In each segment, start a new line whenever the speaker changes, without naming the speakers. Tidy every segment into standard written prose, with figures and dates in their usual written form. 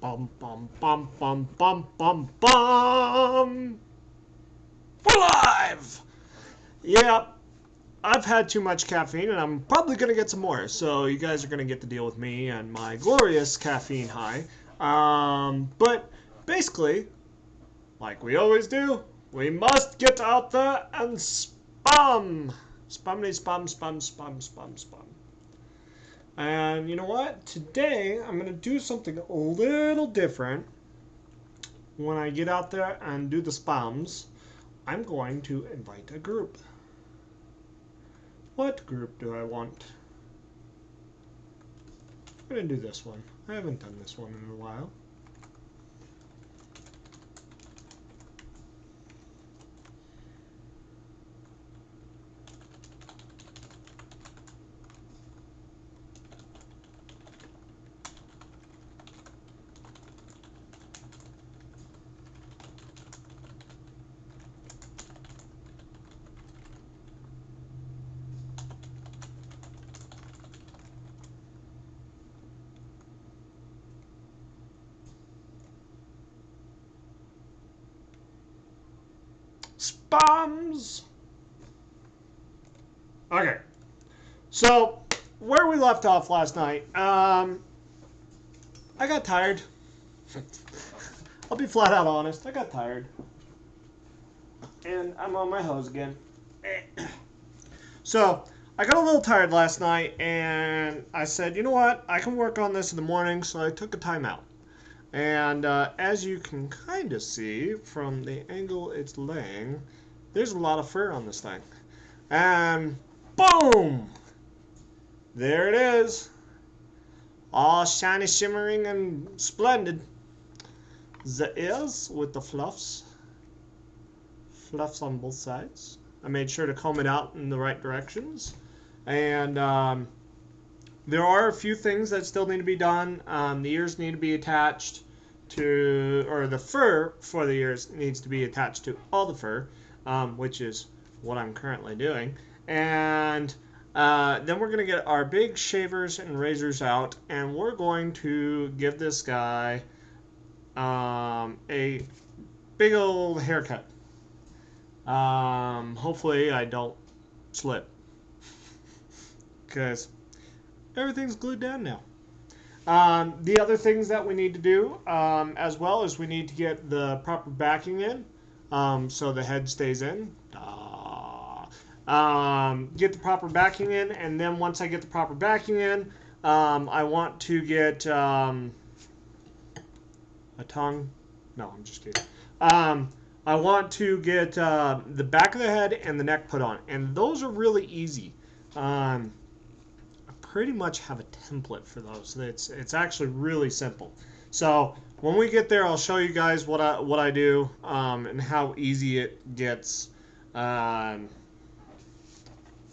Bum bum bum bum bum bum bum. We're live. Yeah, I've had too much caffeine, and I'm probably gonna get some more. So you guys are gonna get to deal with me and my glorious caffeine high. But basically, like we always do, we must get out there and spam, spammy spam spam spam spam spam. And you know what? Today I'm gonna do something a little different. When I get out there and do the spams, I'm going to invite a group. What group do I want? I'm going to do this one. I haven't done this one in a while. Spams! Okay. So, where we left off last night, I got tired. I'll be flat out honest. I got tired. And I'm on my hose again. So, I got a little tired last night, and I said, you know what? I can work on this in the morning, so I took a timeout. And as you can kind of see from the angle it's laying, there's a lot of fur on this thing. And boom! There it is. All shiny, shimmering, and splendid. The ears with the fluffs. Fluffs on both sides. I made sure to comb it out in the right directions. And there are a few things that still need to be done. The ears need to be attached to, or the fur for the ears needs to be attached to all the fur, which is what I'm currently doing. And then we're going to get our big shavers and razors out, and we're going to give this guy a big old haircut. Hopefully I don't slip, because everything's glued down now. The other things that we need to do as well is we need to get the proper backing in, so the head stays in. Get the proper backing in, and then once I get the proper backing in, I want to get a tongue. No, I'm just kidding. I want to get the back of the head and the neck put on, and those are really easy. I pretty much have a template for those. It's actually really simple. So when we get there, I'll show you guys what I do and how easy it gets.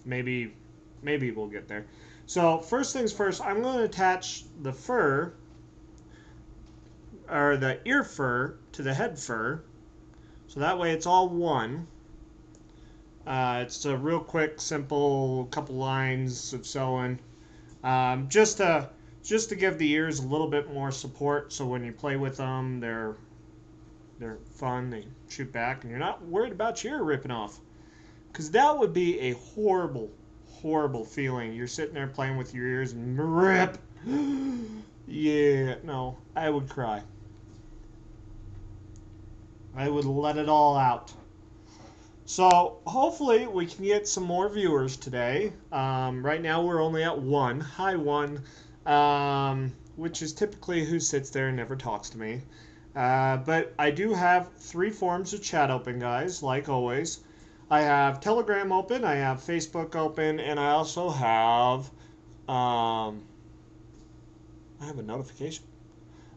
Maybe we'll get there. So first things first, I'm going to attach the fur, or the ear fur, to the head fur, so that way it's all one. It's a real quick, simple couple lines of sewing, just to give the ears a little bit more support, so when you play with them, they're fun. They shoot back, and you're not worried about your ear ripping off. Because that would be a horrible, horrible feeling. You're sitting there playing with your ears and rip. Yeah, no, I would cry. I would let it all out. So hopefully we can get some more viewers today. Right now we're only at 1. Hi, 1. Which is typically who sits there and never talks to me. But I do have 3 forms of chat open, guys, like always. I have Telegram open, I have Facebook open, and I also have I have a notification.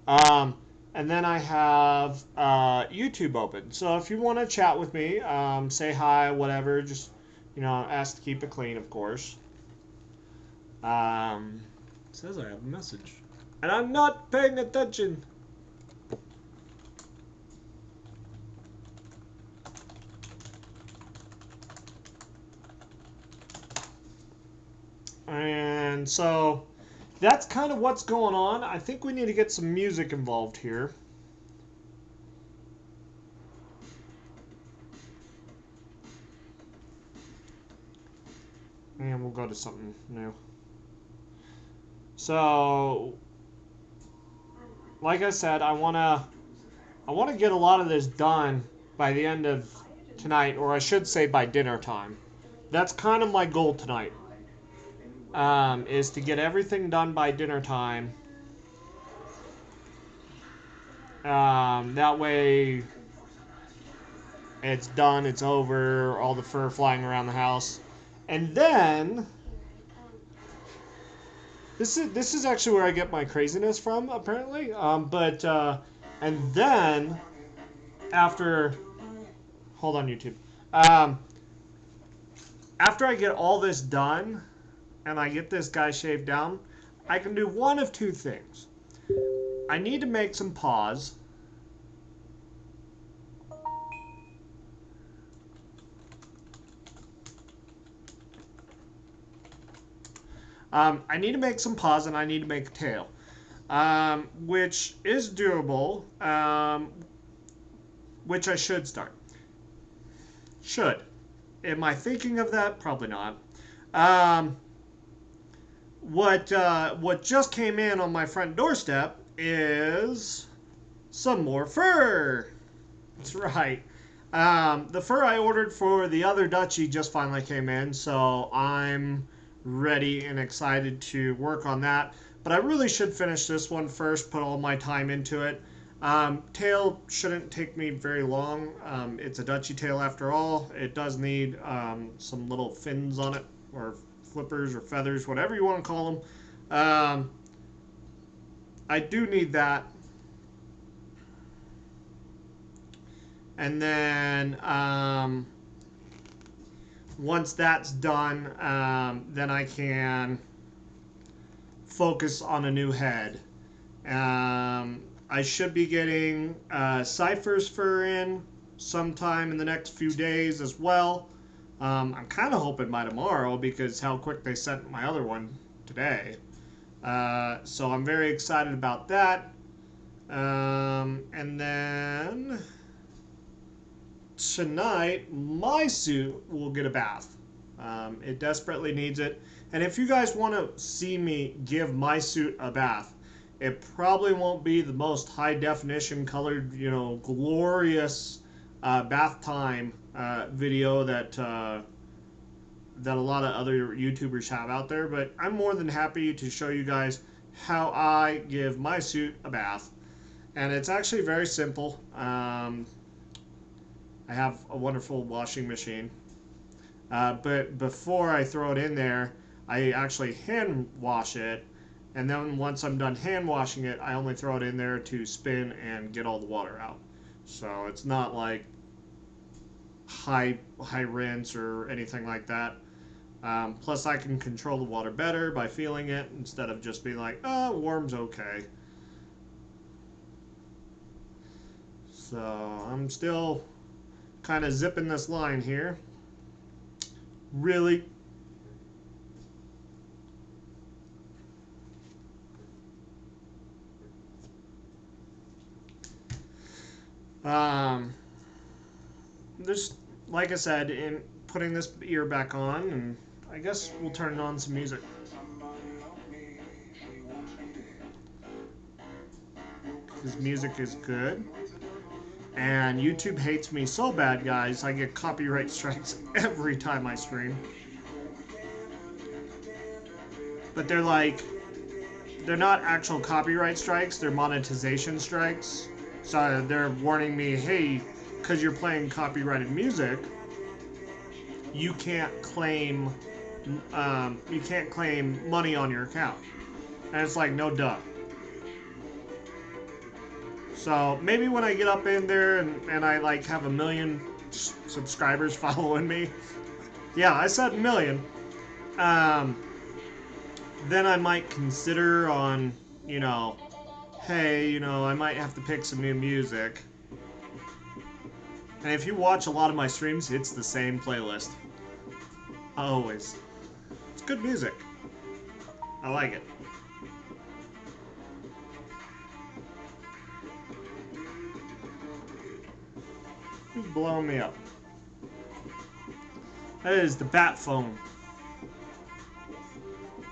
And then I have YouTube open. So if you want to chat with me, say hi, whatever, just, ask to keep it clean, of course. It says I have a message. And I'm not paying attention. And so that's kind of what's going on. I think we need to get some music involved here. And we'll go to something new. So, like I said, I want to get a lot of this done by the end of tonight, or I should say by dinner time. That's kind of my goal tonight, is to get everything done by dinner time. That way it's done, it's over, all the fur flying around the house. And then this is actually where I get my craziness from, apparently. And then after, hold on, YouTube. After I get all this done and I get this guy shaved down, I can do one of two things. I need to make some paws. I need to make some paws and I need to make a tail, which is doable, which I should start. Should. Am I thinking of that? Probably not. What just came in on my front doorstep is some more fur. That's right. The fur I ordered for the other Dutchie just finally came in, so I'm ready and excited to work on that. But I really should finish this one first, put all my time into it. Tail shouldn't take me very long. It's a Dutchie tail after all. It does need some little fins on it, or flippers or feathers, whatever you want to call them. I do need that. And then once that's done, then I can focus on a new head. I should be getting Cypher's fur in sometime in the next few days as well. I'm kind of hoping by tomorrow because how quick they sent my other one today. So I'm very excited about that. And then tonight, my suit will get a bath. It desperately needs it. And if you guys want to see me give my suit a bath, it probably won't be the most high definition colored, glorious bath time video that a lot of other YouTubers have out there. But I'm more than happy to show you guys how I give my suit a bath. And it's actually very simple. I have a wonderful washing machine. But before I throw it in there, I actually hand wash it. And then once I'm done hand washing it, I only throw it in there to spin and get all the water out. So it's not like high rinse or anything like that. Plus I can control the water better by feeling it instead of just being like, warm's okay. So I'm still kind of zipping this line here. Really? Just like I said, in putting this ear back on, and I guess we'll turn on some music. This music is good. And YouTube hates me so bad, guys. I get copyright strikes every time I stream. But they're not actual copyright strikes, they're monetization strikes. So they're warning me, hey, because you're playing copyrighted music, you can't claim money on your account. And it's like, no duh. So maybe when I get up in there and I have 1 million subscribers following me, yeah, I said 1 million, then I might consider on, hey, I might have to pick some new music. And if you watch a lot of my streams, it's the same playlist. Always. It's good music. I like it. Who's blowing me up? That is the bat phone.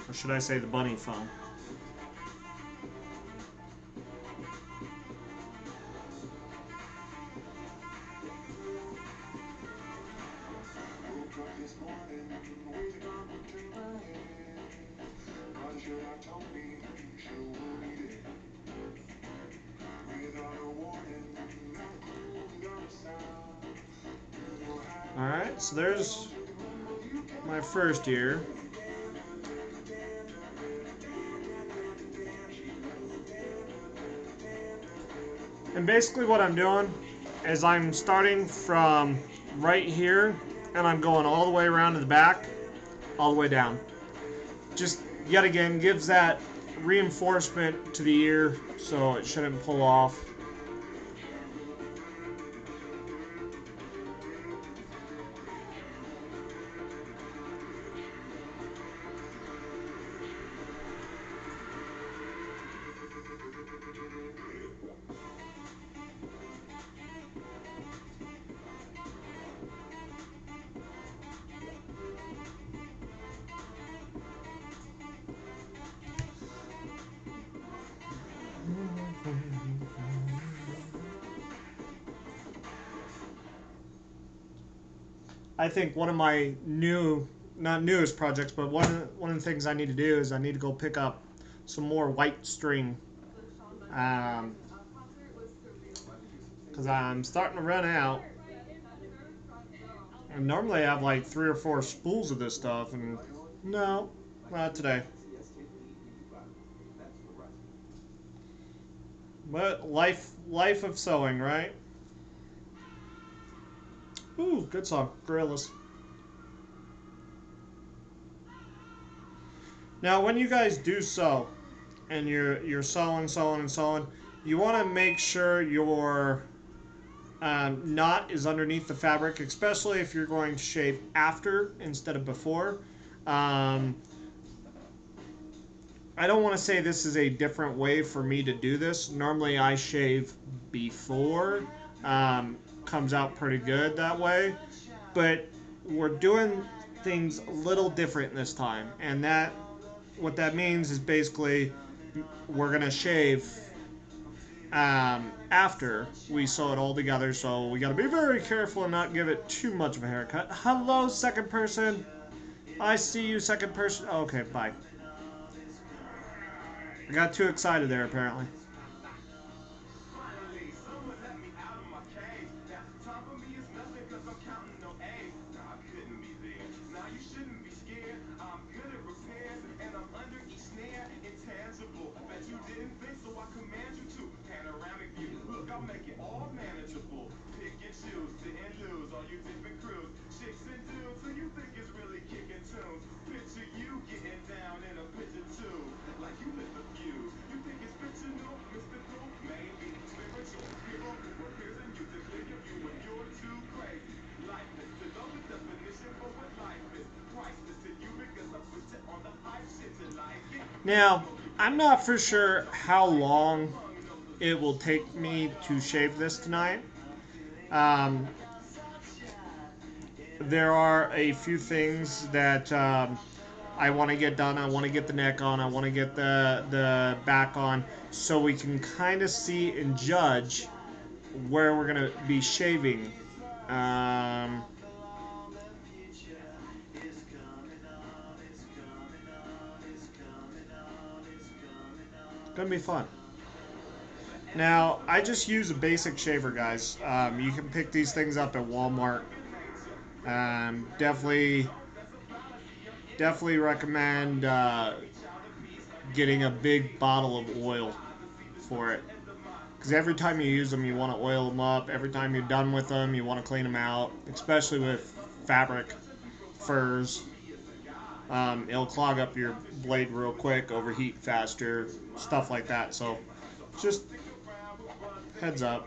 Or should I say the bunny phone? Alright, so there's my first ear. And basically what I'm doing is I'm starting from right here and I'm going all the way around to the back, all the way down. Just yet again gives that reinforcement to the ear so it shouldn't pull off. I think one of my not newest projects, but one of the things I need to do is I need to go pick up some more white string, because I'm starting to run out. And normally I have like 3 or 4 spools of this stuff, and no, not today. But life of sewing, right? Ooh, good song, Gorillas. Now, when you guys do sew, and you're sewing, you want to make sure your knot is underneath the fabric, especially if you're going to shave after instead of before. I don't want to say this is a different way for me to do this. Normally I shave before. Comes out pretty good that way. But we're doing things a little different this time. And what that means is basically we're going to shave after we sew it all together. So we got to be very careful and not give it too much of a haircut. Hello, second person. I see you, second person. Okay, bye. I got too excited there, apparently. Now, I'm not for sure how long it will take me to shave this tonight. Um, there are a few things that I want to get done. I want to get the neck on. I want to get the back on, so we can kind of see and judge where we're gonna be shaving. Um, gonna be fun. Now, I just use a basic shaver, guys. You can pick these things up at Walmart. Definitely recommend getting a big bottle of oil for it. Because every time you use them, you want to oil them up. Every time you're done with them, you want to clean them out. Especially with fabric, furs. It'll clog up your blade real quick, overheat faster, stuff like that. So, just heads up.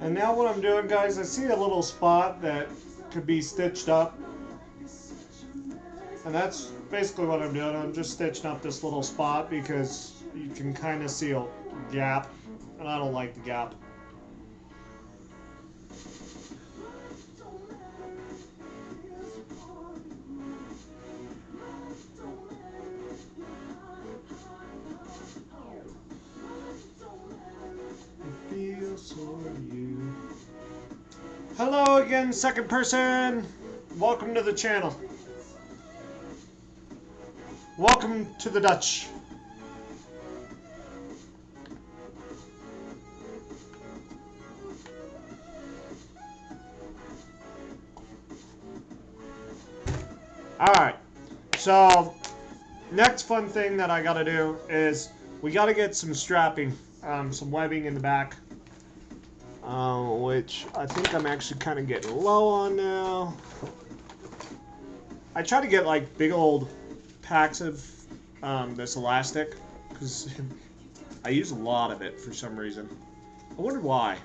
And now what I'm doing, guys, I see a little spot that could be stitched up. And that's basically what I'm doing. I'm just stitching up this little spot because you can kind of see a gap. And I don't like the gap. Hello again, second person. Welcome to the channel. Welcome to the Dutch. Alright, so next fun thing that I gotta do is we gotta get some strapping, some webbing in the back. Which I think I'm actually kind of getting low on now. I try to get like big old packs of this elastic because I use a lot of it for some reason. I wonder why.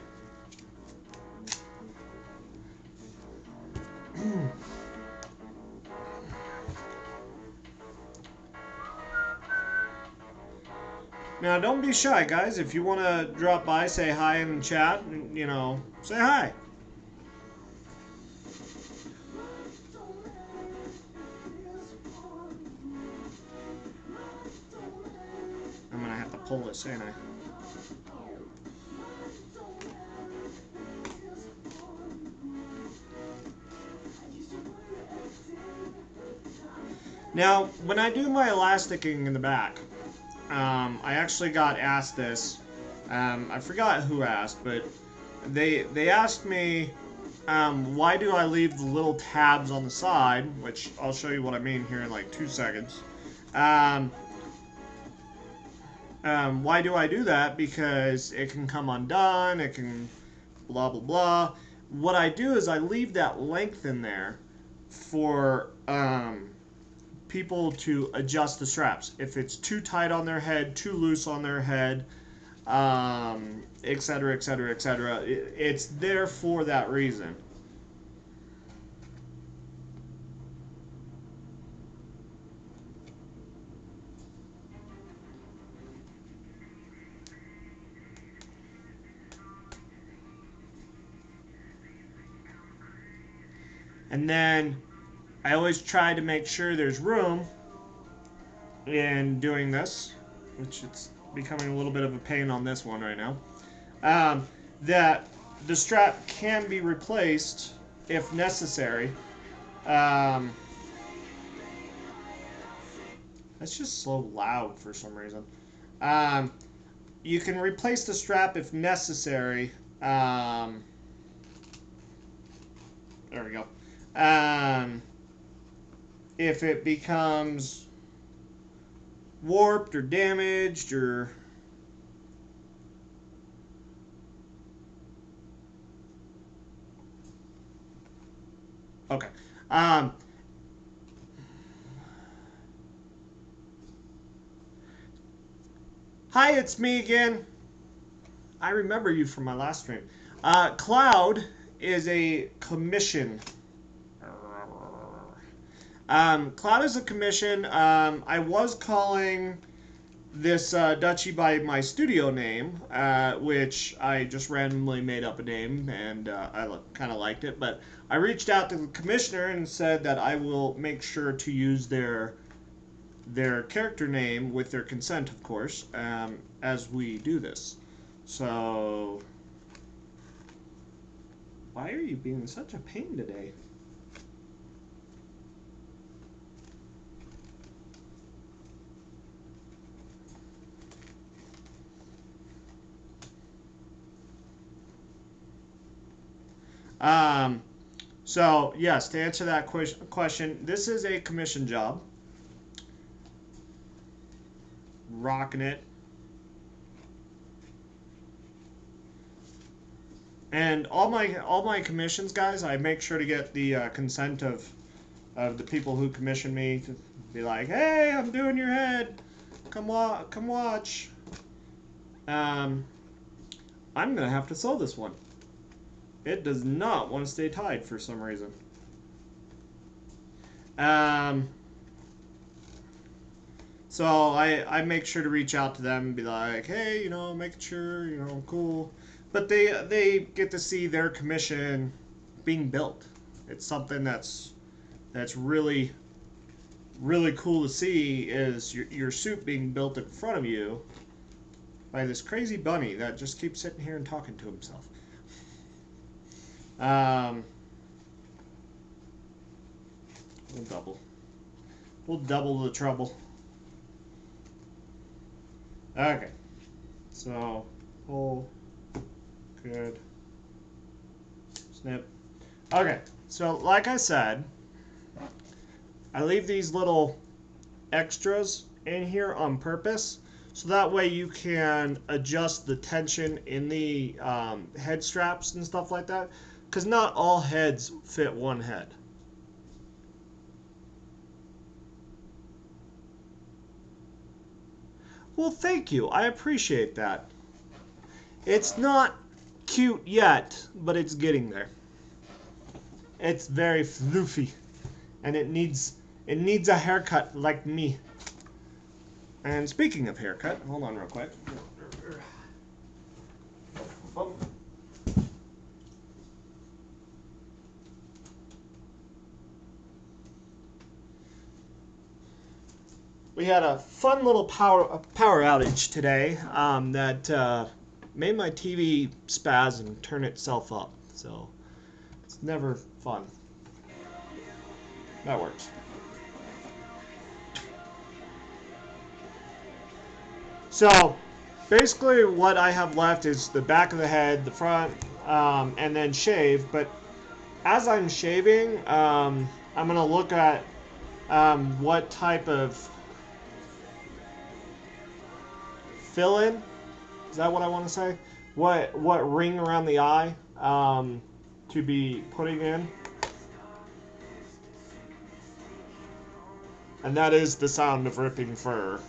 Now, don't be shy, guys. If you want to drop by, say hi in the chat, you know, say hi. I'm going to have to pull this, ain't I? Now, when I do my elasticing in the back, I actually got asked this. I forgot who asked, but they asked me, why do I leave the little tabs on the side, which I'll show you what I mean here in like 2 seconds. Why do I do that? Because it can come undone, it can blah, blah, blah. What I do is I leave that length in there for people to adjust the straps. If it's too tight on their head, too loose on their head, etc., etc., etc. It's there for that reason. And then I always try to make sure there's room in doing this, which it's becoming a little bit of a pain on this one right now, that the strap can be replaced if necessary. That's just so loud for some reason. You can replace the strap if necessary. There we go. If it becomes warped or damaged or okay. Hi, it's me again. I remember you from my last stream. Cloud is a commission. Cloud is a commission. I was calling this Dutchie by my studio name, which I just randomly made up a name, and I kind of liked it. But I reached out to the commissioner and said that I will make sure to use their character name with their consent, of course, as we do this. So, why are you being such a pain today? So, yes, to answer that question, this is a commission job. Rocking it. And all my commissions, guys, I make sure to get the consent of the people who commission me to be like, hey, I'm doing your head. Come watch. I'm going to have to sew this one. It does not want to stay tied for some reason. Um, so I make sure to reach out to them and be like, hey, making sure, cool. But they get to see their commission being built. It's something that's really really cool to see is your suit being built in front of you by this crazy bunny that just keeps sitting here and talking to himself. Um, we'll double. We'll double the trouble. Okay. So, pull. Good. Snip. Okay. So, like I said, I leave these little extras in here on purpose. So that way you can adjust the tension in the head straps and stuff like that. Because not all heads fit one head. Well, thank you. I appreciate that. It's not cute yet, but it's getting there. It's very floofy, and it needs a haircut like me. And speaking of haircut, hold on real quick. We had a fun little power outage today that made my TV spaz and turn itself up. So it's never fun. That works. So basically what I have left is the back of the head, the front, and then shave. But as I'm shaving, I'm going to look at what type of fill-in, is that what I want to say? What ring around the eye to be putting in. And that is the sound of ripping fur.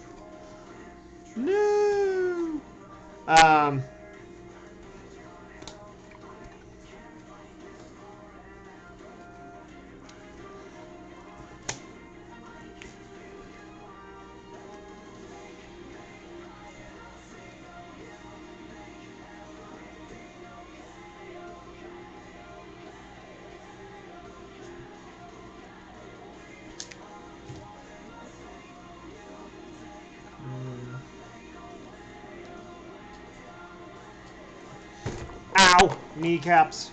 No! Ow! Kneecaps.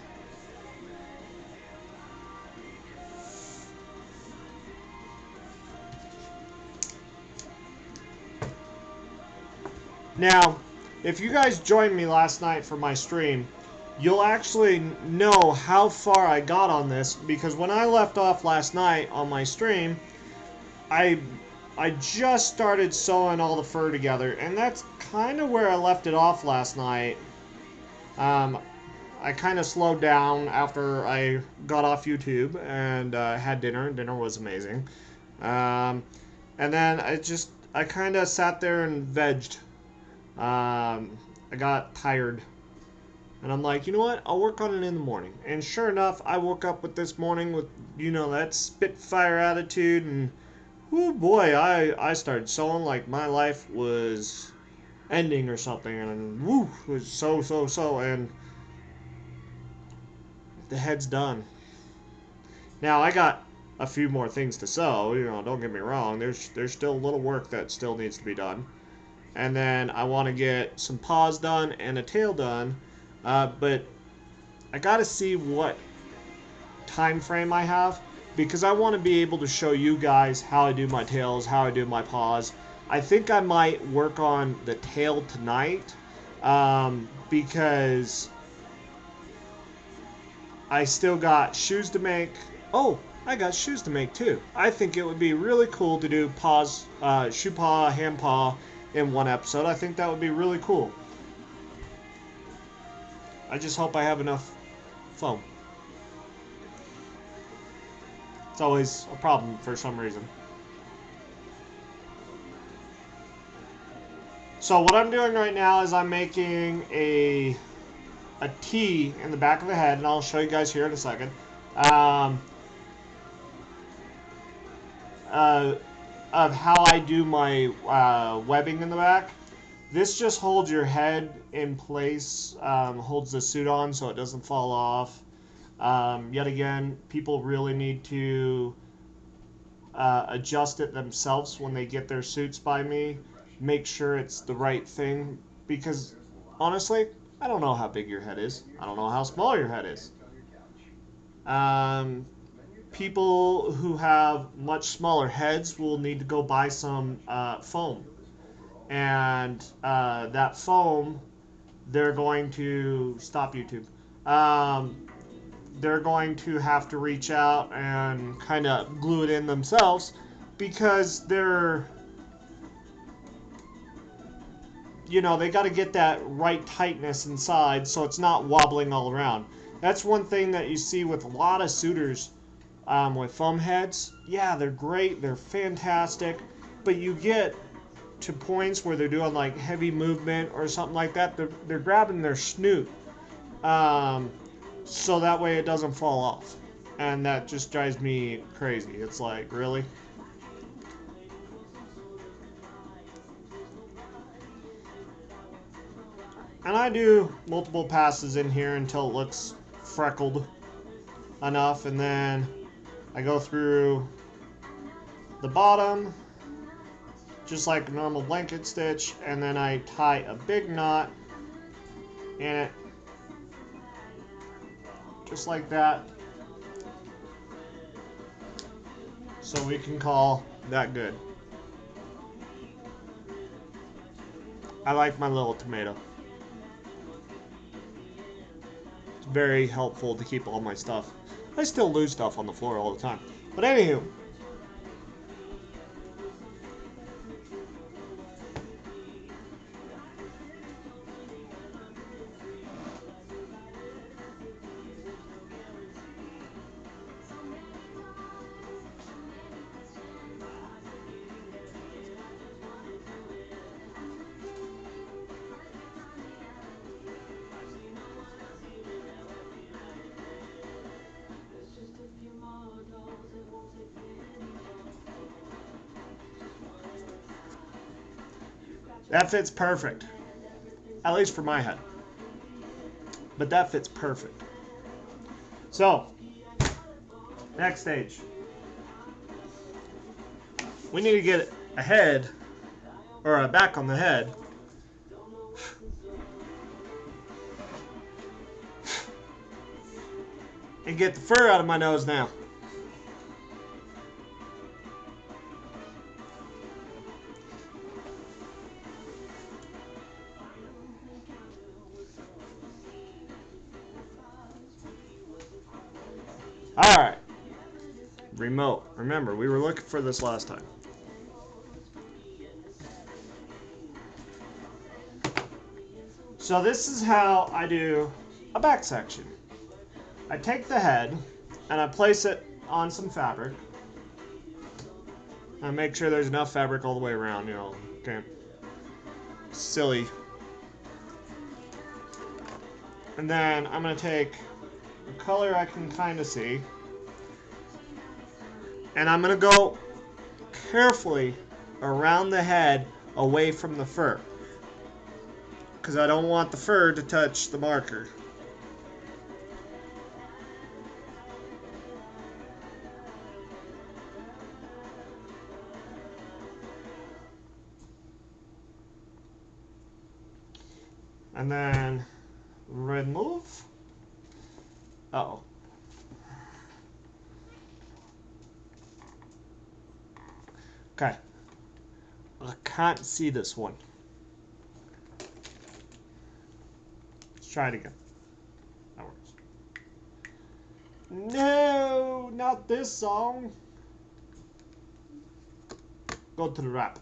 Now, if you guys joined me last night for my stream, you'll actually know how far I got on this, because when I left off last night on my stream, I just started sewing all the fur together, and that's kind of where I left it off last night. I kind of slowed down after I got off YouTube and had dinner. Dinner was amazing. And then I kind of sat there and vegged. I got tired. And I'm like, you know what? I'll work on it in the morning. And sure enough, I woke up with this morning with, that spitfire attitude. And, oh boy, I started sewing like my life was ending or something. And, woo, it was so. And the head's done. Now, I got a few more things to sew. Don't get me wrong. There's still a little work that still needs to be done. And then I want to get some paws done and a tail done. But I got to see what time frame I have, because I want to be able to show you guys how I do my tails, how I do my paws. I think I might work on the tail tonight, because I still got shoes to make. Oh, I got shoes to make too. I think it would be really cool to do paws, shoe paw, hand paw in one episode. I think that would be really cool. I just hope I have enough foam. It's always a problem for some reason. So what I'm doing right now is I'm making a a T in the back of the head, and I'll show you guys here in a second. Um, of how I do my webbing in the back. This just holds your head in place, holds the suit on so it doesn't fall off. Yet again, people really need to adjust it themselves when they get their suits by me. Make sure it's the right thing, because honestly, I don't know how big your head is. I don't know how small your head is. People who have much smaller heads will need to go buy some foam. And that foam, they're going to stop YouTube. They're going to have to reach out and kind of glue it in themselves, because they're, they got to get that right tightness inside so it's not wobbling all around. That's one thing that you see with a lot of suitors with foam heads. Yeah, they're great, they're fantastic, but you get to points where they're doing like heavy movement or something like that, they're grabbing their snoot, so that way it doesn't fall off, and that just drives me crazy. It's like, really? And I do multiple passes in here until it looks freckled enough, and then I go through the bottom just like a normal blanket stitch, and then I tie a big knot in it just like that, so we can call that good. I like my little tomato. It's very helpful to keep all my stuff. I still lose stuff on the floor all the time, but anywho, that fits perfect, at least for my head. But that fits perfect. So, next stage. We need to get a head, or a back on the head. And get the fur out of my nose now. Alright. Remote. Remember, we were looking for this last time. So this is how I do a back section. I take the head and I place it on some fabric. I make sure there's enough fabric all the way around, okay. Silly. And then I'm going to take a color I can kind of see, and I'm going to go carefully around the head away from the fur, because I don't want the fur to touch the marker. And then remove. Uh-oh. Okay. I can't see this one. Let's try it again. That works. No, not this song. Go to the rap.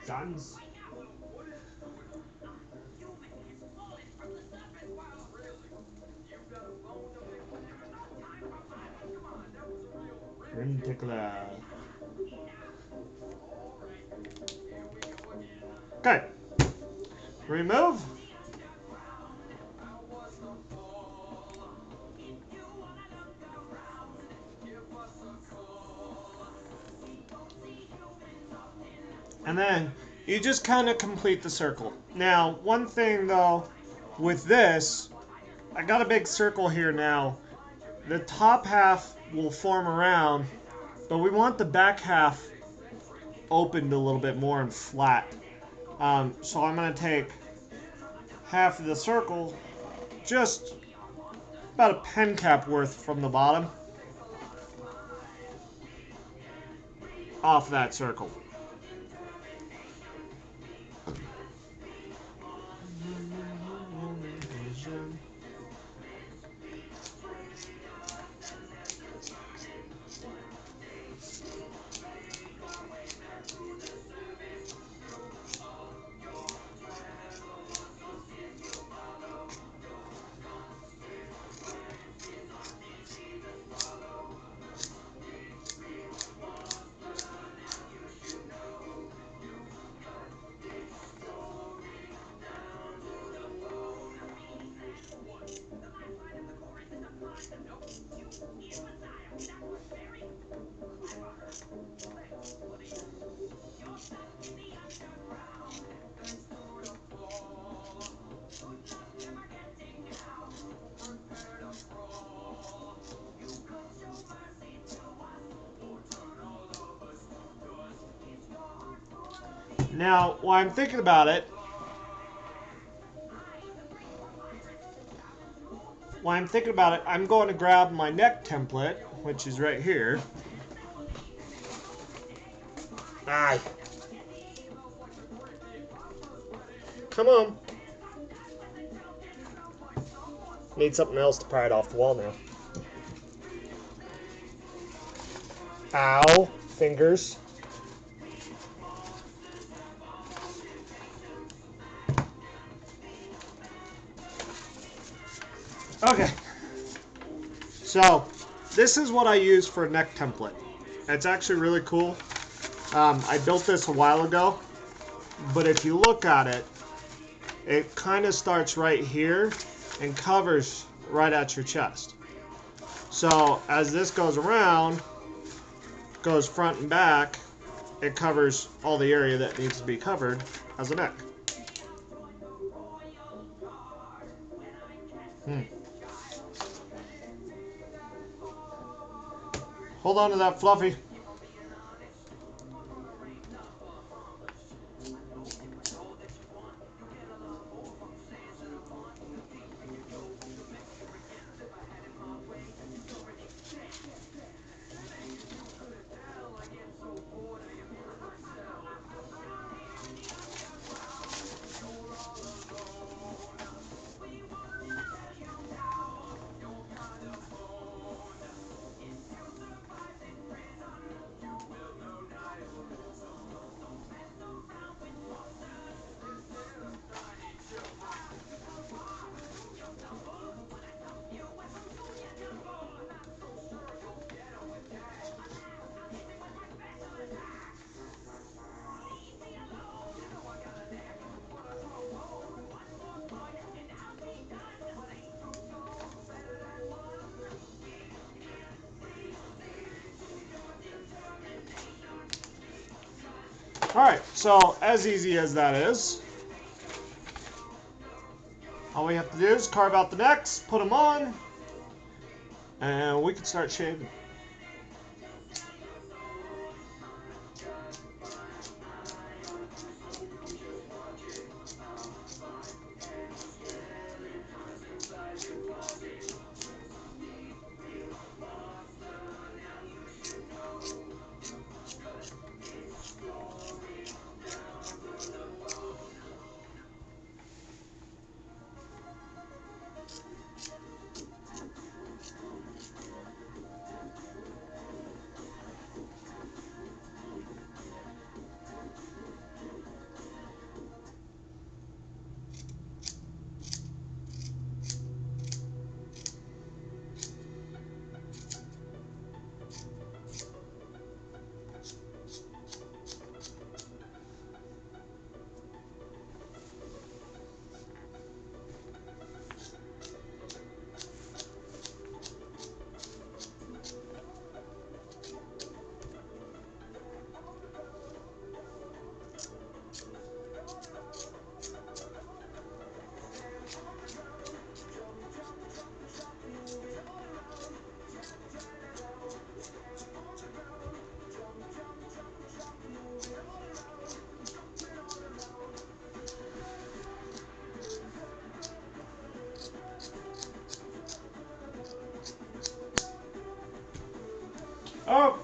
Sons. Rim tickler. Okay. Remove. And then you just kind of complete the circle. Now, one thing though, with this, I got a big circle here now. The top half will form around, but we want the back half opened a little bit more and flat. So I'm going to take half of the circle, just about a pen cap worth from the bottom, off that circle. Now, while I'm thinking about it, I'm going to grab my neck template, which is right here. Aye. Come on. Need something else to pry it off the wall now. Ow. Fingers. Okay. So, this is what I use for a neck template. It's actually really cool. I built this a while ago, but if you look at it, it kind of starts right here and covers right at your chest. So as this goes around, goes front and back, it covers all the area that needs to be covered as a neck. Hold on to that, Fluffy. Alright, so as easy as that is, all we have to do is carve out the necks, put them on, and we can start shaving.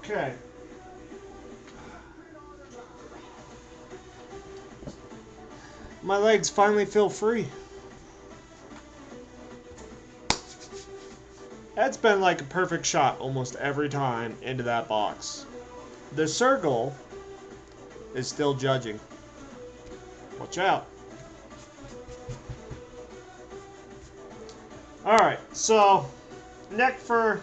Okay. My legs finally feel free. That's been like a perfect shot almost every time into that box. The circle is still judging. Watch out. Alright, so neck fur,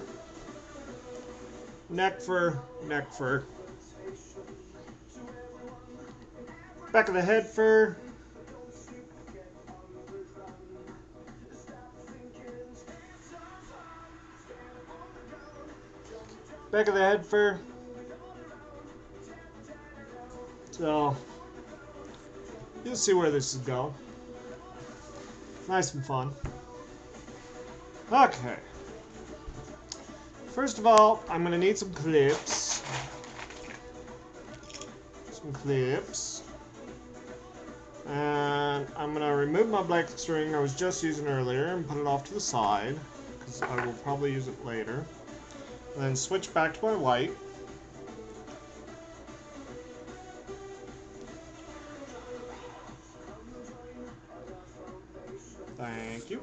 neck fur, neck fur. Back of the head fur. Back of the head fur. So, you'll see where this is going. Nice and fun. Okay. First of all, I'm going to need some clips. Some clips. And I'm going to remove my black string I was just using earlier and put it off to the side, because I will probably use it later. And then switch back to my white. Thank you.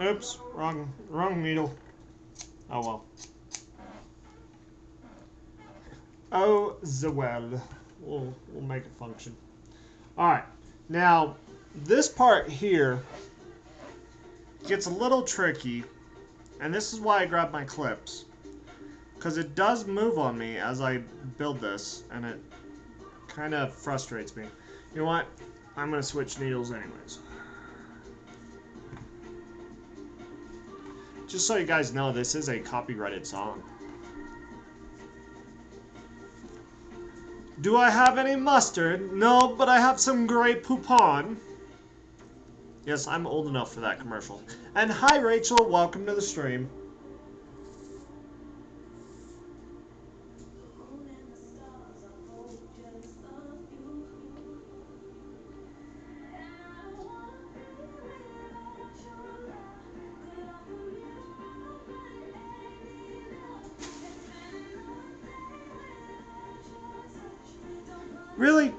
Oops, wrong needle. Oh well. Oh, the well. We'll make it function. Alright, now this part here gets a little tricky, and this is why I grabbed my clips. Because it does move on me as I build this, and it kind of frustrates me. You know what? I'm going to switch needles anyways. Just so you guys know, this is a copyrighted song. Do I have any mustard? No, but I have some Grey Poupon. Yes, I'm old enough for that commercial. And hi, Rachel. Welcome to the stream. Really?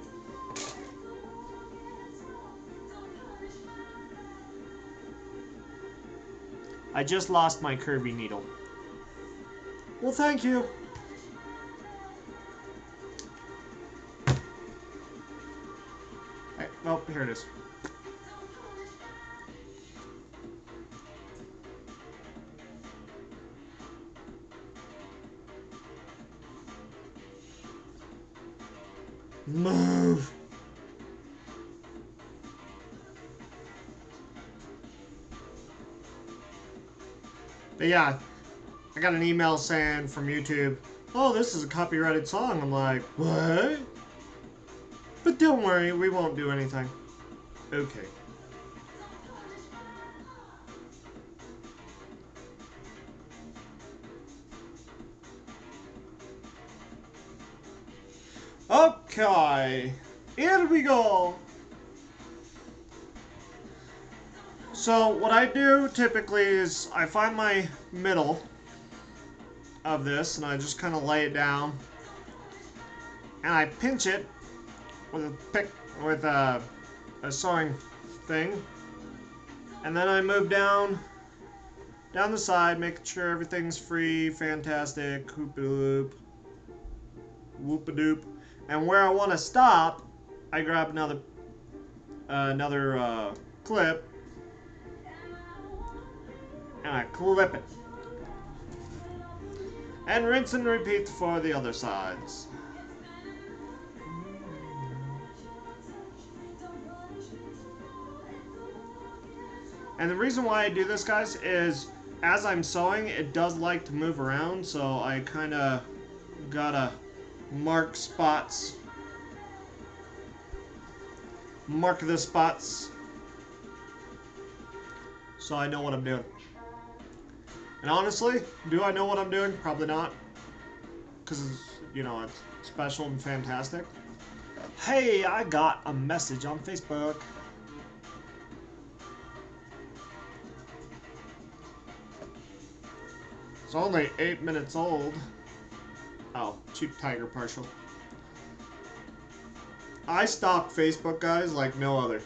I just lost my Kirby needle. Well, thank you. Hey, well, here it is. Move. But yeah, I got an email saying from YouTube, oh, this is a copyrighted song. I'm like, what? But don't worry, we won't do anything. Okay. Okay, here we go. So what I do typically is I find my middle of this and I just kind of lay it down and I pinch it with a sewing thing, and then I move down the side, making sure everything's free, fantastic, hoop loop, whoop-a-doop. And where I want to stop, I grab another clip, and I clip it. And rinse and repeat for the other sides. And the reason why I do this, guys, is as I'm sewing, it does like to move around, so I kind of gotta mark spots. Mark the spots so I know what I'm doing. And honestly, do I know what I'm doing? Probably not. Because, you know, it's special and fantastic. Hey, I got a message on Facebook. It's only 8 minutes old. Oh, cheap tiger partial. I stalk Facebook, guys, like no other.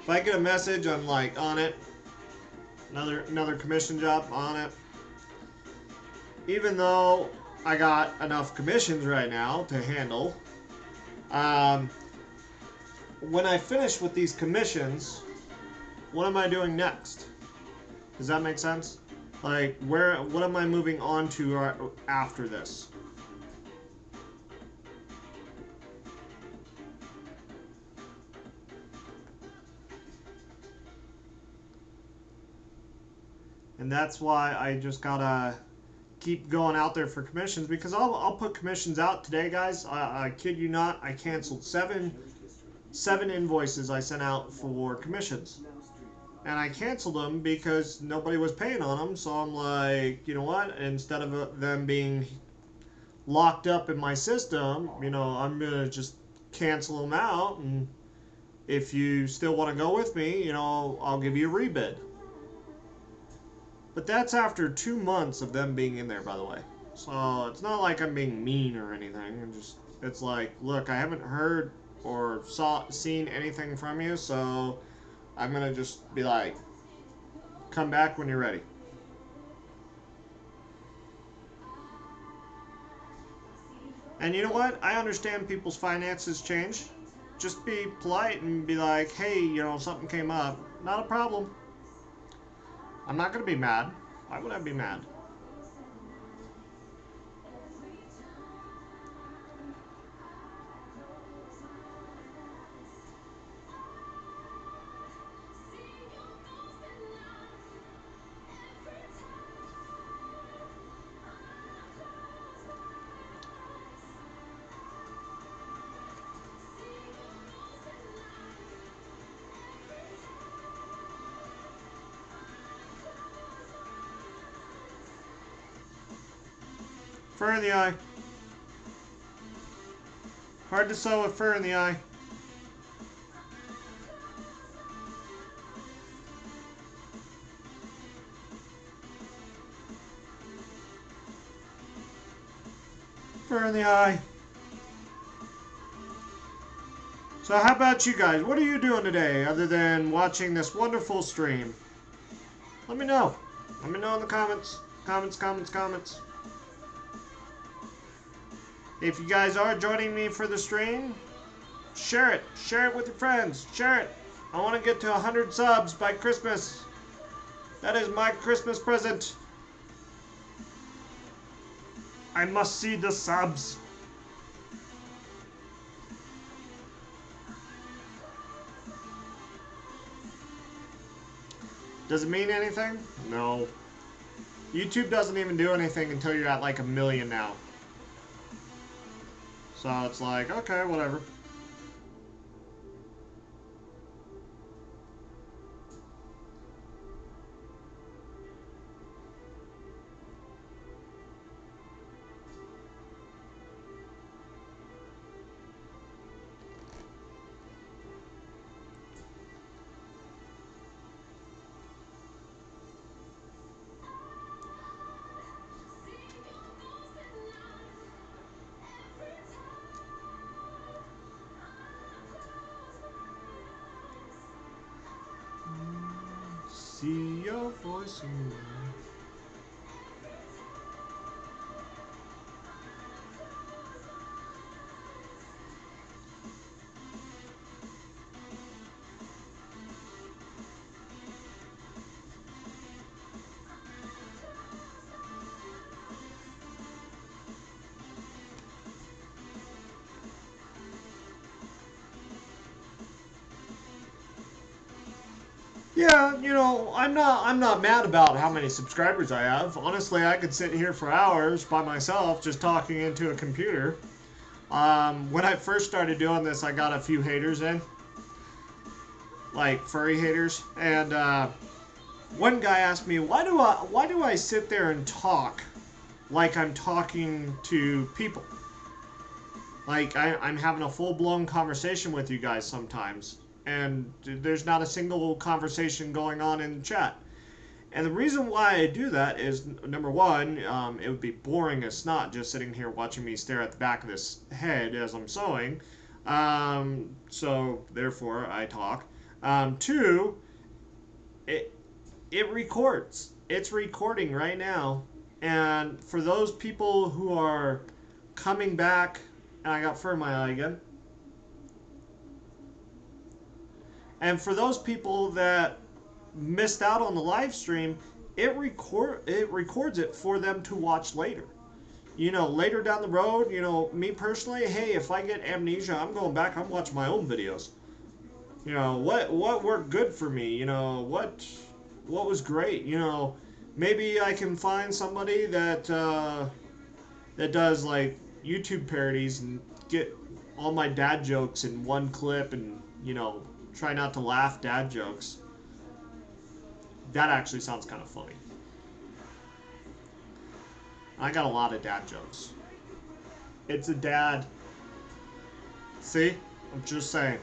If I get a message, I'm like on it. Another commission job on it. Even though I got enough commissions right now to handle. When I finish with these commissions, what am I doing next? Does that make sense? Like, what am I moving on to after this? And that's why I just gotta keep going out there for commissions, because I'll put commissions out today, guys. I kid you not, I canceled seven invoices I sent out for commissions. And I canceled them because nobody was paying on them. So I'm like, you know what? Instead of them being locked up in my system, you know, I'm going to just cancel them out. And if you still want to go with me, you know, I'll give you a rebid. But that's after 2 months of them being in there, by the way. So it's not like I'm being mean or anything. It's like, look, I haven't heard or seen anything from you, so I'm going to just be like, come back when you're ready. And you know what? I understand people's finances change. Just be polite and be like, hey, you know, something came up. Not a problem. I'm not going to be mad. Why would I be mad? Fur in the eye. Hard to sew with fur in the eye. Fur in the eye. So how about you guys? What are you doing today other than watching this wonderful stream? Let me know. Let me know in the comments. Comments. If you guys are joining me for the stream, share it. Share it with your friends. Share it. I want to get to 100 subs by Christmas. That is my Christmas present. I must see the subs. Does it mean anything? No. YouTube doesn't even do anything until you're at like 1 million now. So it's like, okay, whatever. See your voice in me. Yeah, I'm not mad about how many subscribers I have. Honestly, I could sit here for hours by myself just talking into a computer. When I first started doing this, I got a few haters in, like furry haters, and one guy asked me, why do I sit there and talk like I'm talking to people? Like I'm having a full blown conversation with you guys sometimes, and there's not a single conversation going on in chat. And the reason why I do that is, number one, it would be boring as snot just sitting here watching me stare at the back of this head as I'm sewing. So therefore, I talk. Two, it it records. It's recording right now. And for those people who are coming back, and I got fur in my eye again. And for those people that missed out on the live stream, it records it for them to watch later. Later down the road, me personally, hey, if I get amnesia, I'm going back, I'm watching my own videos. What worked good for me, what was great, maybe I can find somebody that does like YouTube parodies and get all my dad jokes in one clip and, try not to laugh dad jokes. That actually sounds kind of funny. I got a lot of dad jokes. It's a dad. See? I'm just saying.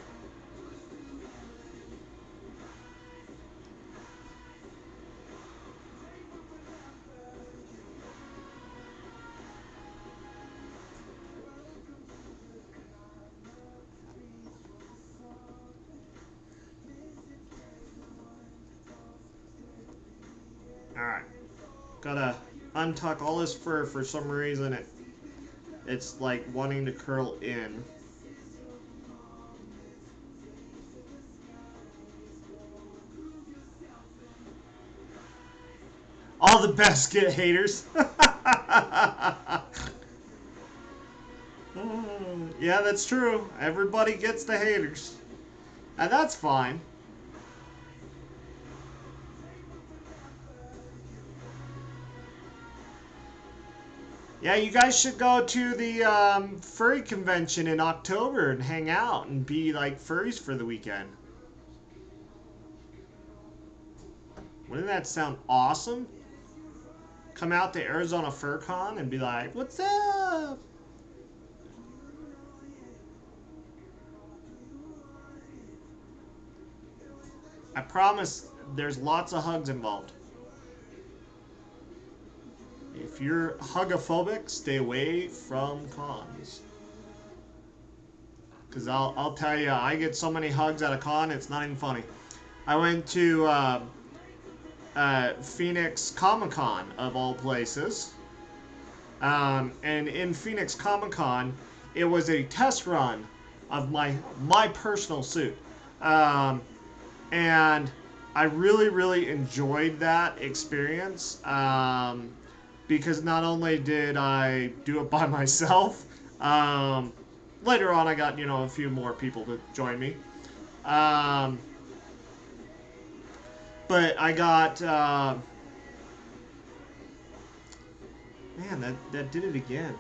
Alright. Gotta untuck all this fur for some reason. It's like wanting to curl in. All the best get haters. Yeah, that's true. Everybody gets the haters. And that's fine. Yeah, you guys should go to the furry convention in October and hang out and be like furries for the weekend. Wouldn't that sound awesome? Come out to Arizona FurCon and be like, what's up? I promise there's lots of hugs involved. If you're hugophobic, stay away from cons. Because I'll tell you, I get so many hugs at a con, it's not even funny. I went to Phoenix Comic Con, of all places. And in Phoenix Comic Con, it was a test run of my personal suit. And I really, really enjoyed that experience. Because not only did I do it by myself, later on I got, a few more people to join me. But I got, man, that did it again.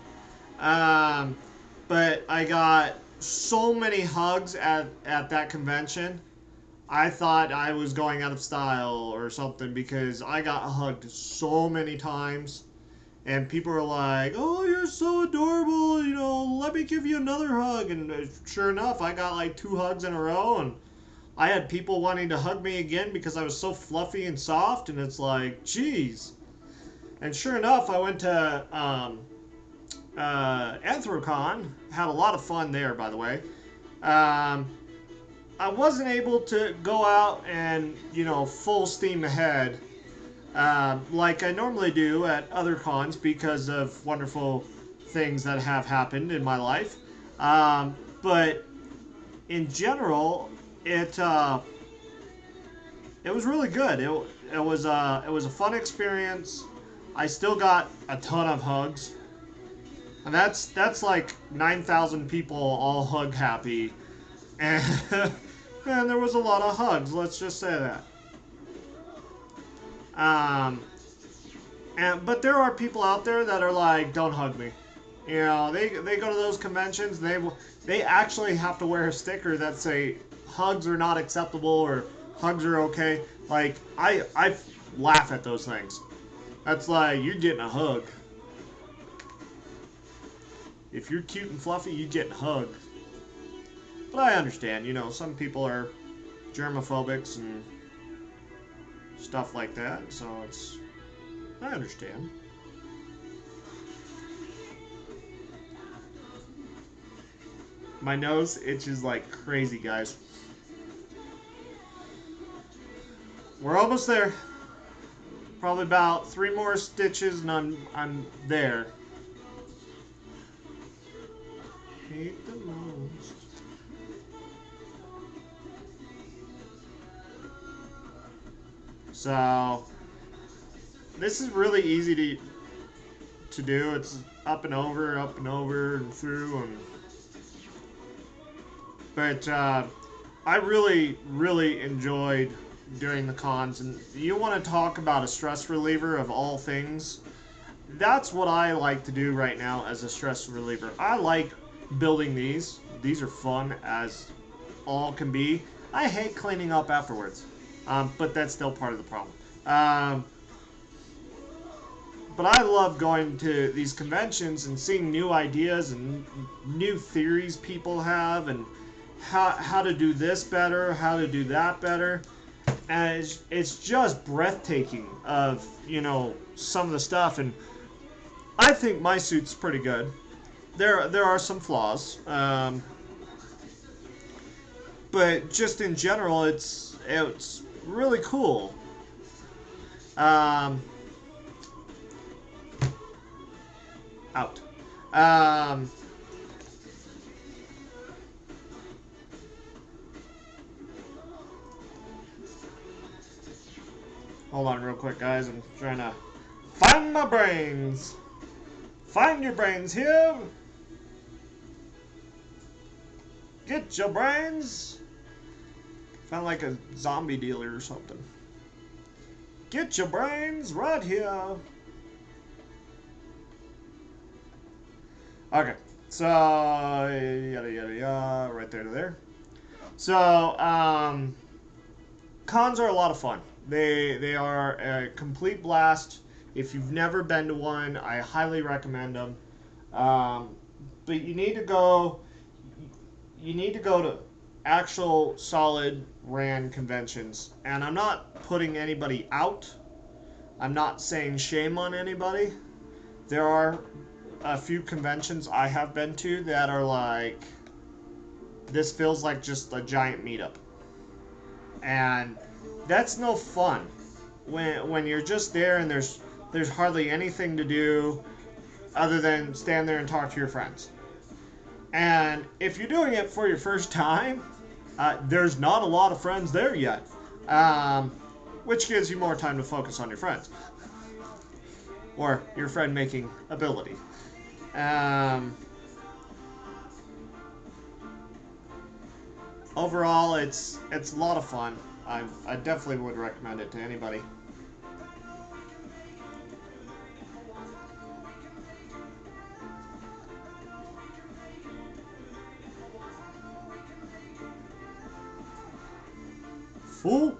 But I got so many hugs at that convention. I thought I was going out of style or something because I got hugged so many times. And people are like, oh, you're so adorable, let me give you another hug. And sure enough, I got like 2 hugs in a row. And I had people wanting to hug me again because I was so fluffy and soft. And it's like, geez. And sure enough, I went to Anthrocon. Had a lot of fun there, by the way. I wasn't able to go out and, full steam ahead like I normally do at other cons because of wonderful things that have happened in my life. But in general, it was really good. It was a fun experience. I still got a ton of hugs, and that's like 9,000 people all hug happy, and and there was a lot of hugs. Let's just say that. Um, but there are people out there that are like, don't hug me. You know, they go to those conventions. They actually have to wear a sticker that say hugs are not acceptable or hugs are okay. Like I laugh at those things. That's like you're getting a hug. If you're cute and fluffy, you get a hug. But I understand. You know, some people are germophobics and stuff like that. So I understand. My nose itches like crazy, guys. We're almost there. Probably about 3 more stitches and I'm there. Hate the most. So this is really easy to do. It's up and over and through but I really enjoyed doing the cons. And you want to talk about a stress reliever of all things? That's what I like to do right now as a stress reliever. I like building these. These are fun as all can be. I hate cleaning up afterwards, but that's still part of the problem. Um, but I love going to these conventions and seeing new ideas and new theories people have and how to do this better, how to do that better. And it's just breathtaking of, you know, some of the stuff. And I think my suit's pretty good. There are some flaws, but just in general, it's really cool. Um, out. Um, hold on, real quick, guys. I'm trying to find my brains. Find your brains here. Get your brains. Sound like a zombie dealer or something. Get your brains right here. Okay, so yada yada yada, right there to there. So cons are a lot of fun. They are a complete blast. If you've never been to one, I highly recommend them. Um, but you need to go. You need to go to actual solid RAN conventions. And I'm not putting anybody out. I'm not saying shame on anybody. There are a few conventions I have been to that are like, this feels like just a giant meetup. And that's no fun. When you're just there and there's hardly anything to do other than stand there and talk to your friends. And if you're doing it for your first time, there's not a lot of friends there yet, um, which gives you more time to focus on your friends or your friend making ability. Um, overall, it's a lot of fun. I definitely would recommend it to anybody. Fool.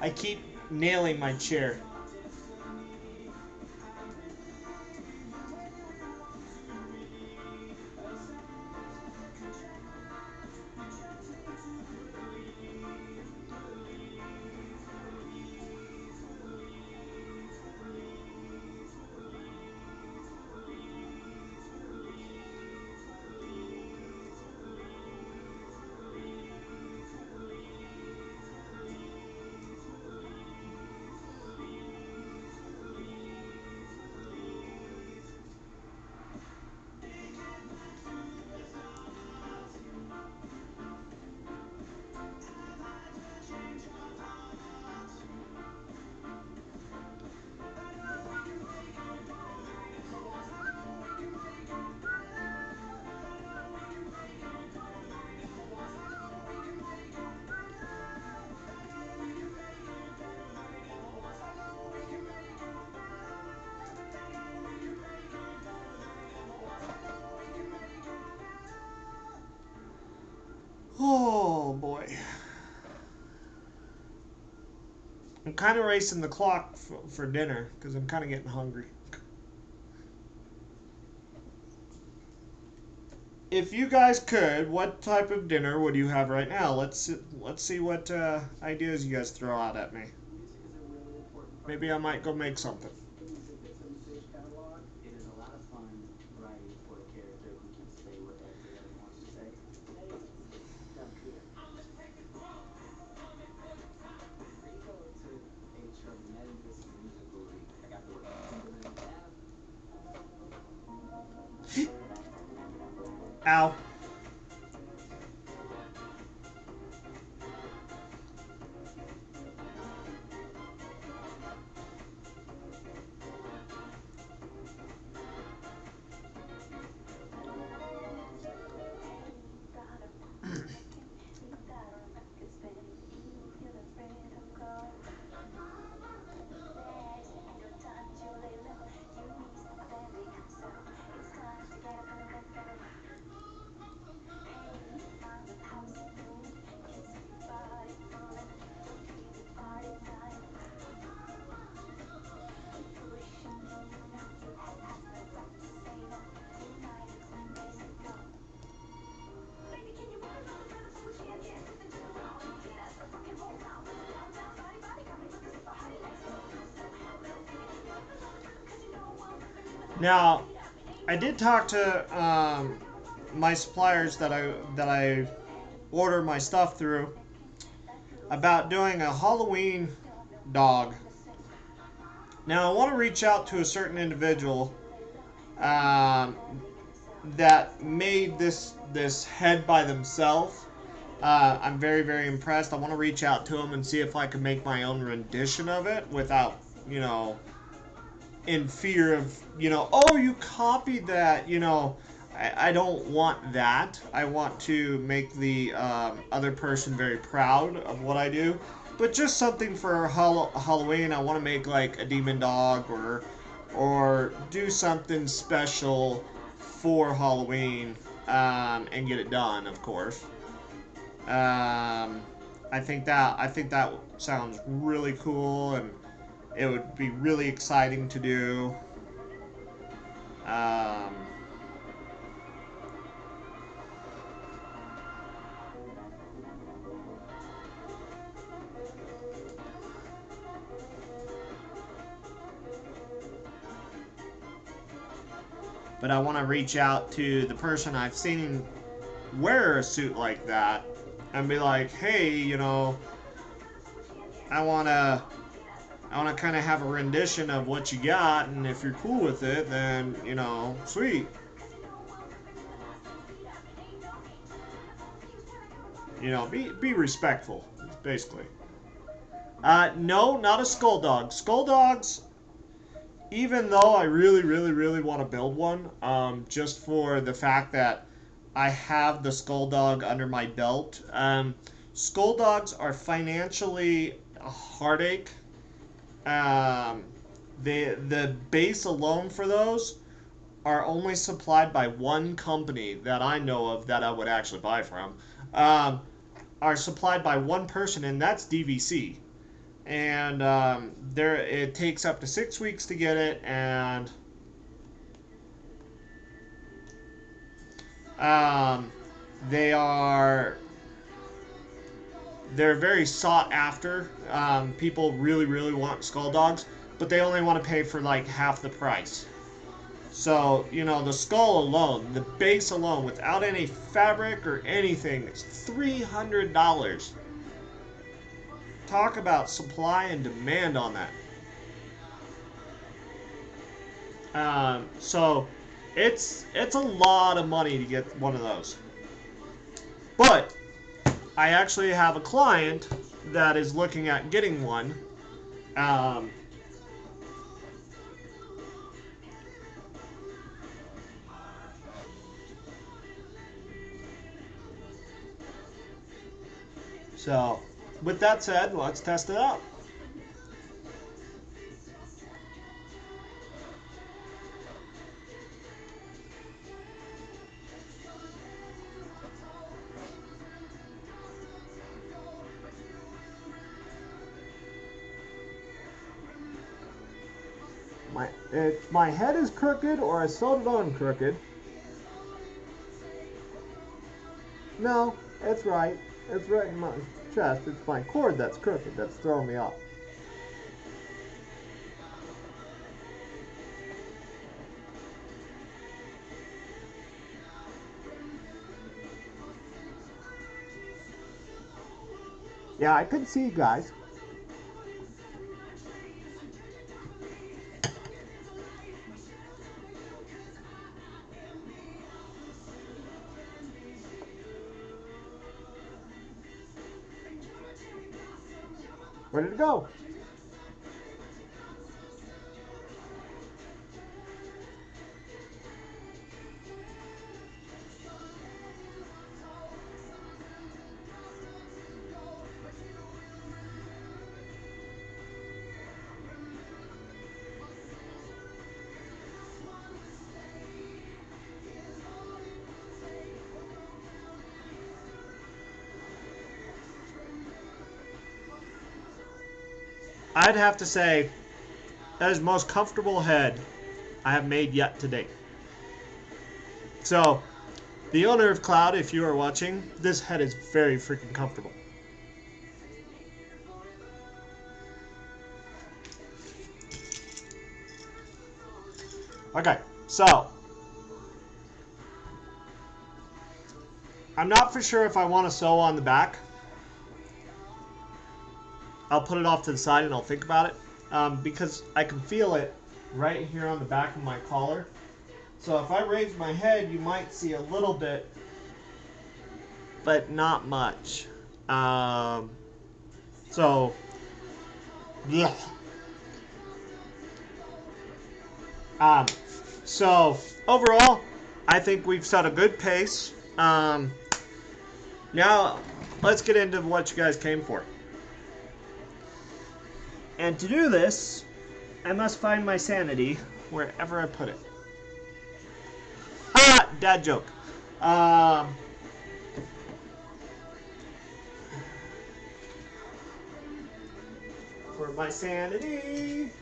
I keep nailing my chair. kind of racing the clock for dinner because I'm kind of getting hungry. If you guys could, what type of dinner would you have right now? Let's see what ideas you guys throw out at me. Maybe I might go make something. Ow. Now, I did talk to my suppliers that I order my stuff through about doing a Halloween dog. Now, I want to reach out to a certain individual um, that made this head by themselves. I'm very, very impressed. I want to reach out to him and see if I can make my own rendition of it without, in fear of, oh, you copied that. I don't want that. I want to make the other person very proud of what I do. But just something for Halloween, I want to make like a demon dog or do something special for Halloween and get it done, of course. I think that sounds really cool, and it would be really exciting to do. Um, but I want to reach out to the person I've seen wear a suit like that and be like, hey, I wanna kind of have a rendition of what you got, and if you're cool with it, then sweet. Be respectful, basically. No, not a skull dog. Skull dogs, even though I really, really, really want to build one, just for the fact that I have the skull dog under my belt. Skull dogs are financially a heartache. Um, the base alone for those are only supplied by one company that I know of that I would actually buy from. Um, are supplied by one person, and that's DVC. And there, it takes up to 6 weeks to get it, and um, they are they're very sought after. People really, really want skull dogs, but they only want to pay for like half the price. So, the skull alone, the base alone, without any fabric or anything, is $300. Talk about supply and demand on that. So, it's a lot of money to get one of those. But I actually have a client that is looking at getting one. Um, so, with that said, let's test it out. My head is crooked, or I sewed it on crooked. No, it's right. It's right in my chest. It's my cord that's crooked. That's throwing me off. Yeah, I can see, guys. Where did it go? I'd have to say that is the most comfortable head I have made yet to date. So, the owner of Cloud, if you are watching, this head is very freaking comfortable. Okay, so I'm not for sure if I want to sew on the back. I'll put it off to the side and I'll think about it, because I can feel it right here on the back of my collar. So if I raise my head, you might see a little bit, but not much. So, yeah. So overall, I think we've set a good pace. Now, let's get into what you guys came for. And to do this, I must find my sanity wherever I put it. Ah, dad joke. For my sanity.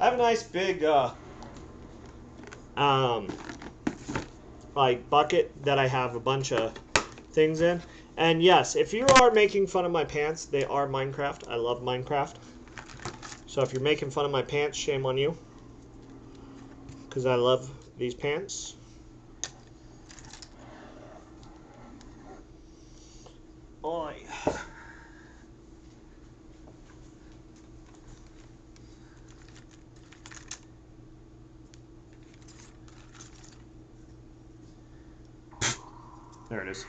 I have a nice big, like bucket that I have a bunch of things in. And yes, if you are making fun of my pants, they are Minecraft. I love Minecraft. So if you're making fun of my pants, shame on you. Because I love these pants. Oi. There it is.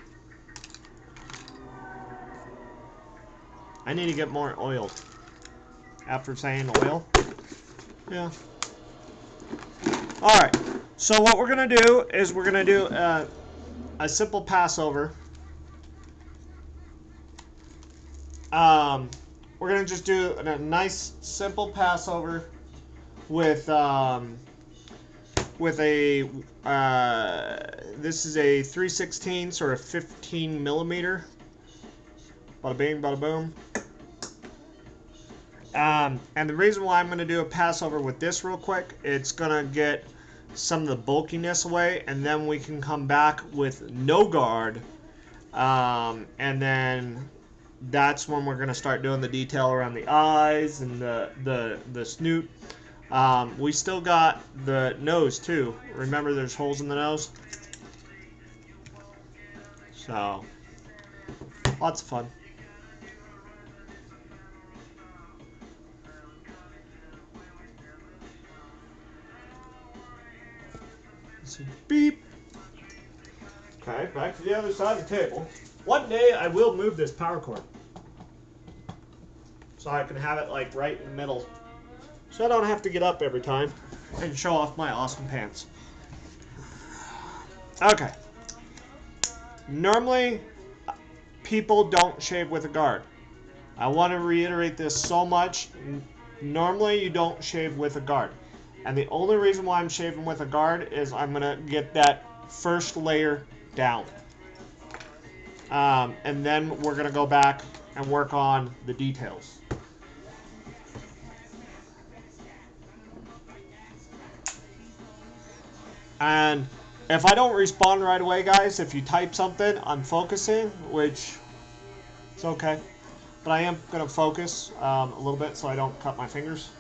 I need to get more oil. After saying oil. Yeah. Alright. So what we're going to do is we're going to do a simple Passover. We're going to just do a nice simple Passover with a this is a 3/16 or a 15 millimeter. Bada bing, bada boom. And the reason why I'm going to do a Passover with this real quick, it's going to get some of the bulkiness away, and then we can come back with no guard, and then that's when we're going to start doing the detail around the eyes and the snoot. We still got the nose too. Remember, there's holes in the nose. So, lots of fun. So, beep. Okay, back to the other side of the table. One day I will move this power cord, so I can have it like right in the middle, so I don't have to get up every time and show off my awesome pants. Okay. Normally, people don't shave with a guard. I want to reiterate this so much. Normally, you don't shave with a guard. And the only reason why I'm shaving with a guard is I'm going to get that first layer down. And then we're going to go back and work on the details. And if I don't respond right away, guys, if you type something, I'm focusing, which is okay. But I am going to focus a little bit so I don't cut my fingers.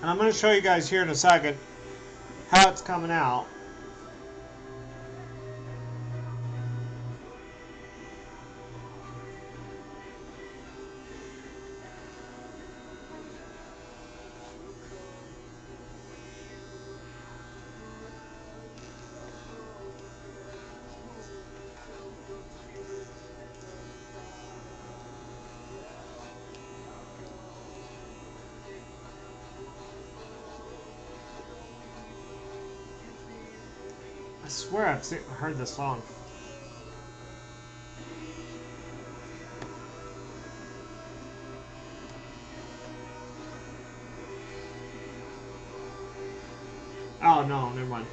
And I'm going to show you guys here in a second how it's coming out. I swear I've heard this song. Oh no, never mind.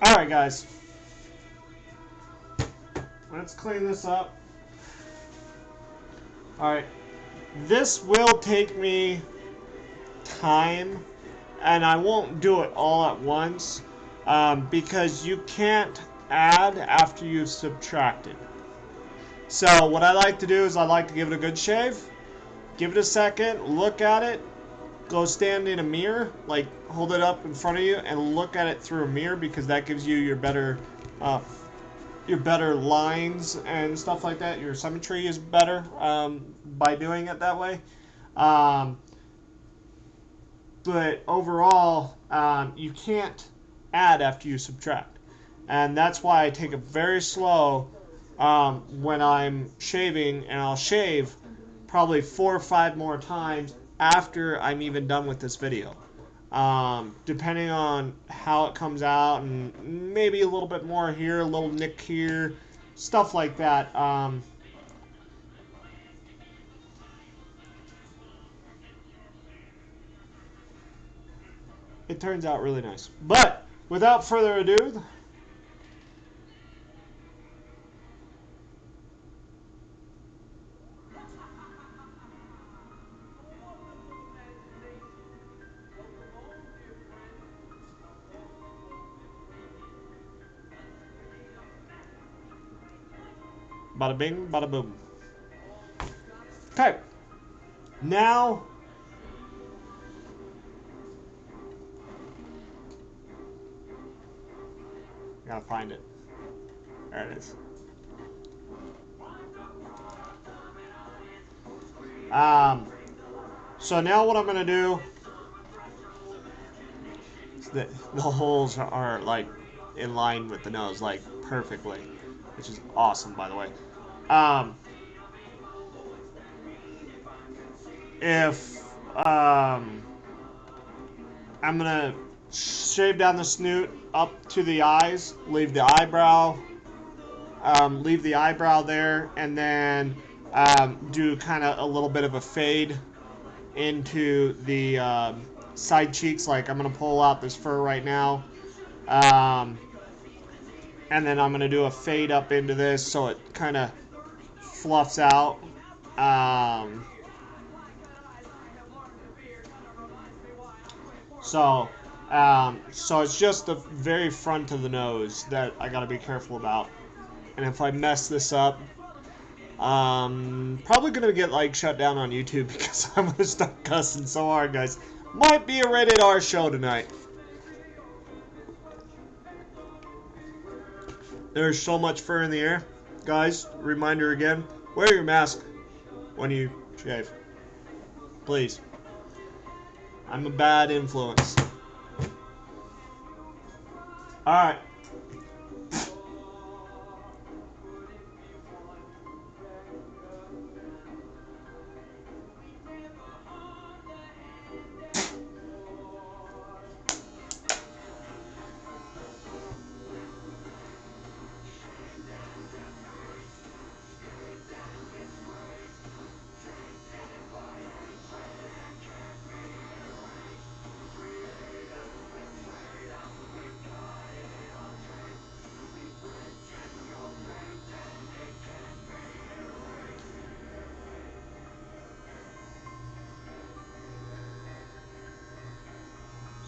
Alright guys, let's clean this up. Alright, this will take me time, and I won't do it all at once, because you can't add after you've subtracted. So what I like to do is I like to give it a good shave, give it a second, look at it, go stand in a mirror, like hold it up in front of you and look at it through a mirror, because that gives you uh, your better lines and stuff like that. Your symmetry is better by doing it that way. Um, but overall, you can't add after you subtract. And that's why I take it very slow when I'm shaving, and I'll shave probably 4 or 5 more times after I'm even done with this video. Depending on how it comes out, and maybe a little bit more here, a little nick here, stuff like that. It turns out really nice. But without further ado, bada bing, bada boom. Okay, now I gotta find it. There it is. Um, so now what I'm gonna do is that the holes are like in line with the nose, like perfectly, which is awesome, by the way. Um, if I'm gonna shave down the snoot up to the eyes, leave the eyebrow there, and then do kind of a little bit of a fade into the side cheeks. Like I'm gonna pull out this fur right now, um, and then I'm gonna do a fade up into this so it kind of fluffs out. Um, so, so it's just the very front of the nose that I gotta be careful about. And if I mess this up, probably gonna get like shut down on YouTube because I'm gonna start cussing so hard, guys. Might be a rated R show tonight. There's so much fur in the air, guys. Reminder again: wear your mask when you shave, please. I'm a bad influence. All right.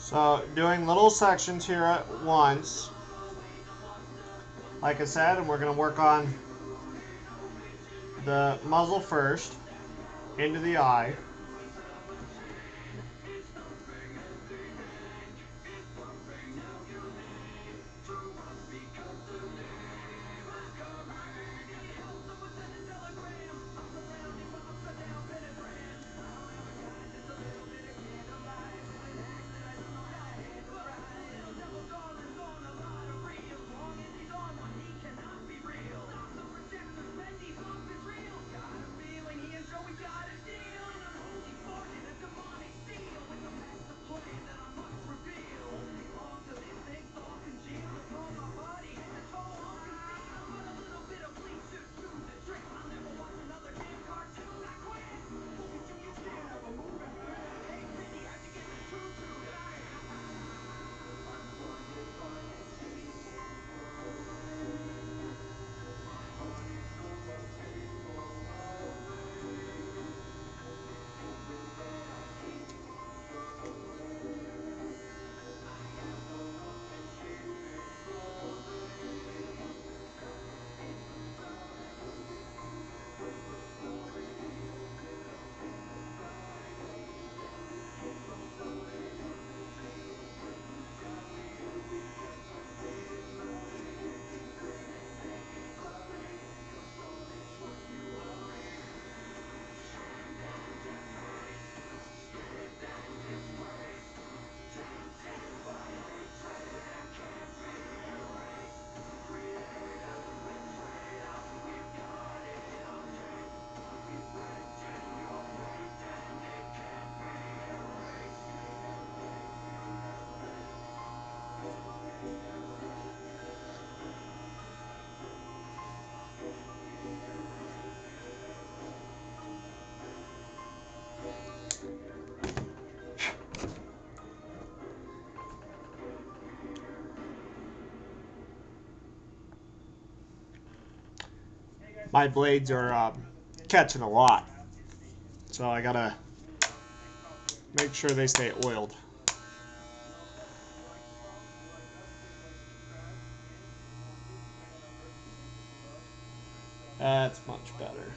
So doing little sections here at once, like I said, and we're gonna work on the muzzle first, into the eye. my blades are catching a lot. So I gotta make sure they stay oiled. That's much better.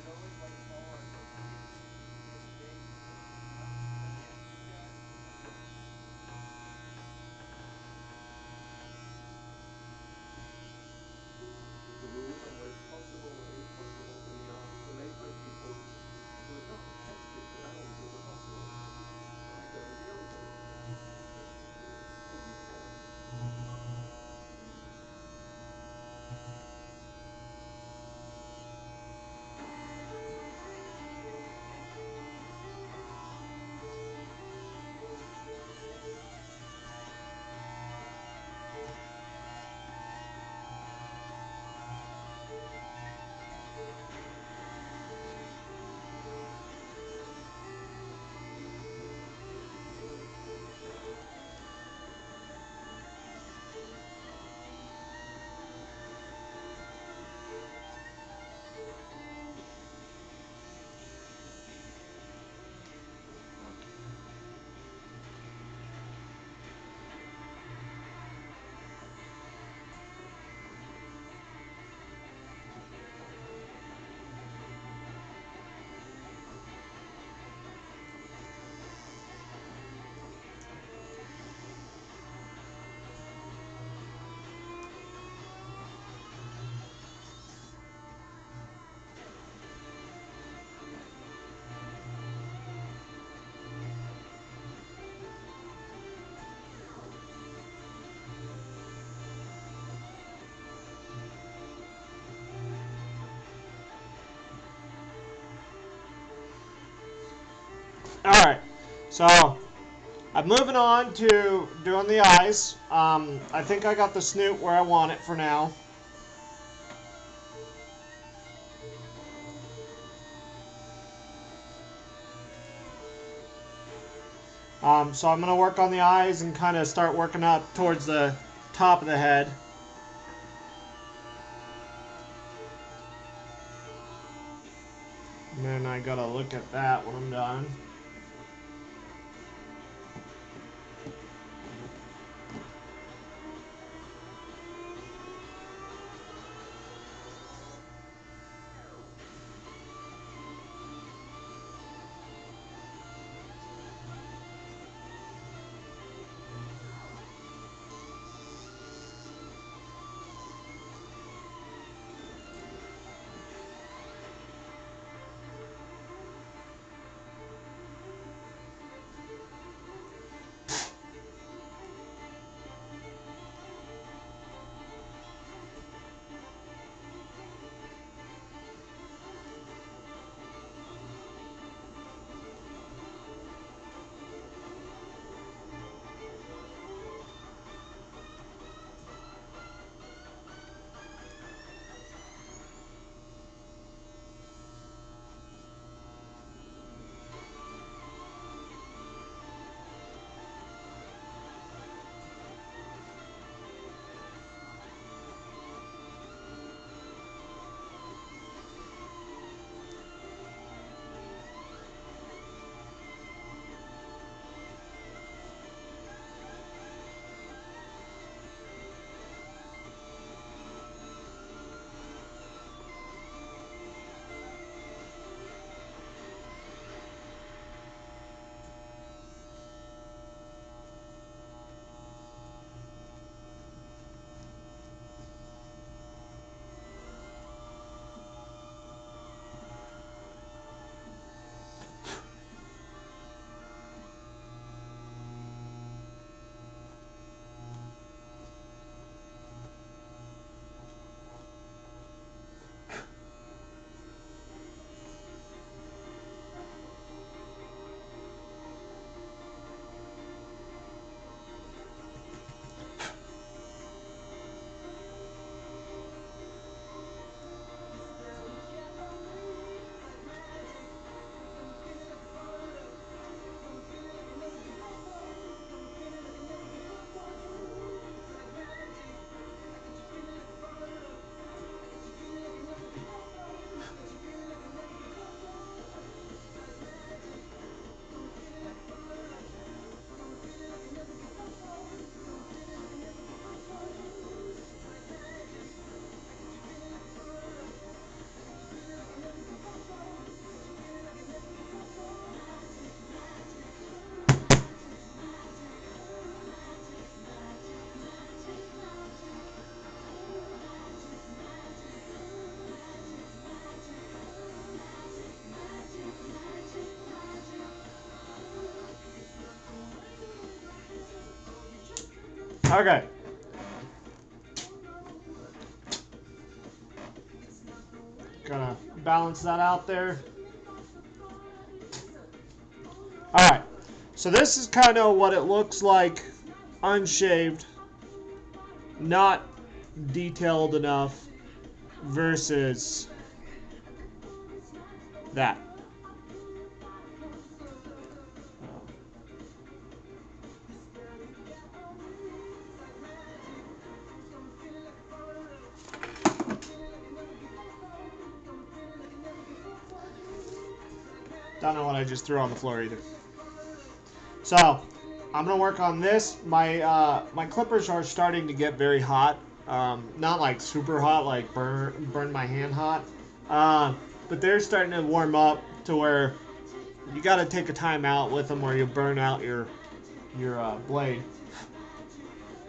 Alright, so I'm moving on to doing the eyes. I think I got the snoot where I want it for now. So I'm going to work on the eyes and kind of start working up towards the top of the head. And then I got to look at that when I'm done. Okay. Gonna balance that out there. Alright. So this is kind of what it looks like unshaved. Not detailed enough versus that. Don't know what I just threw on the floor either. So, I'm gonna work on this. My clippers are starting to get very hot. Not like super hot, like burn my hand hot. But they're starting to warm up to where you got to take a time out with them, or you burn out your blade.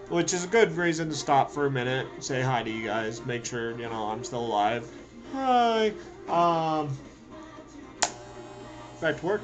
Which is a good reason to stop for a minute, say hi to you guys, make sure I'm still alive. Hi. Back to work.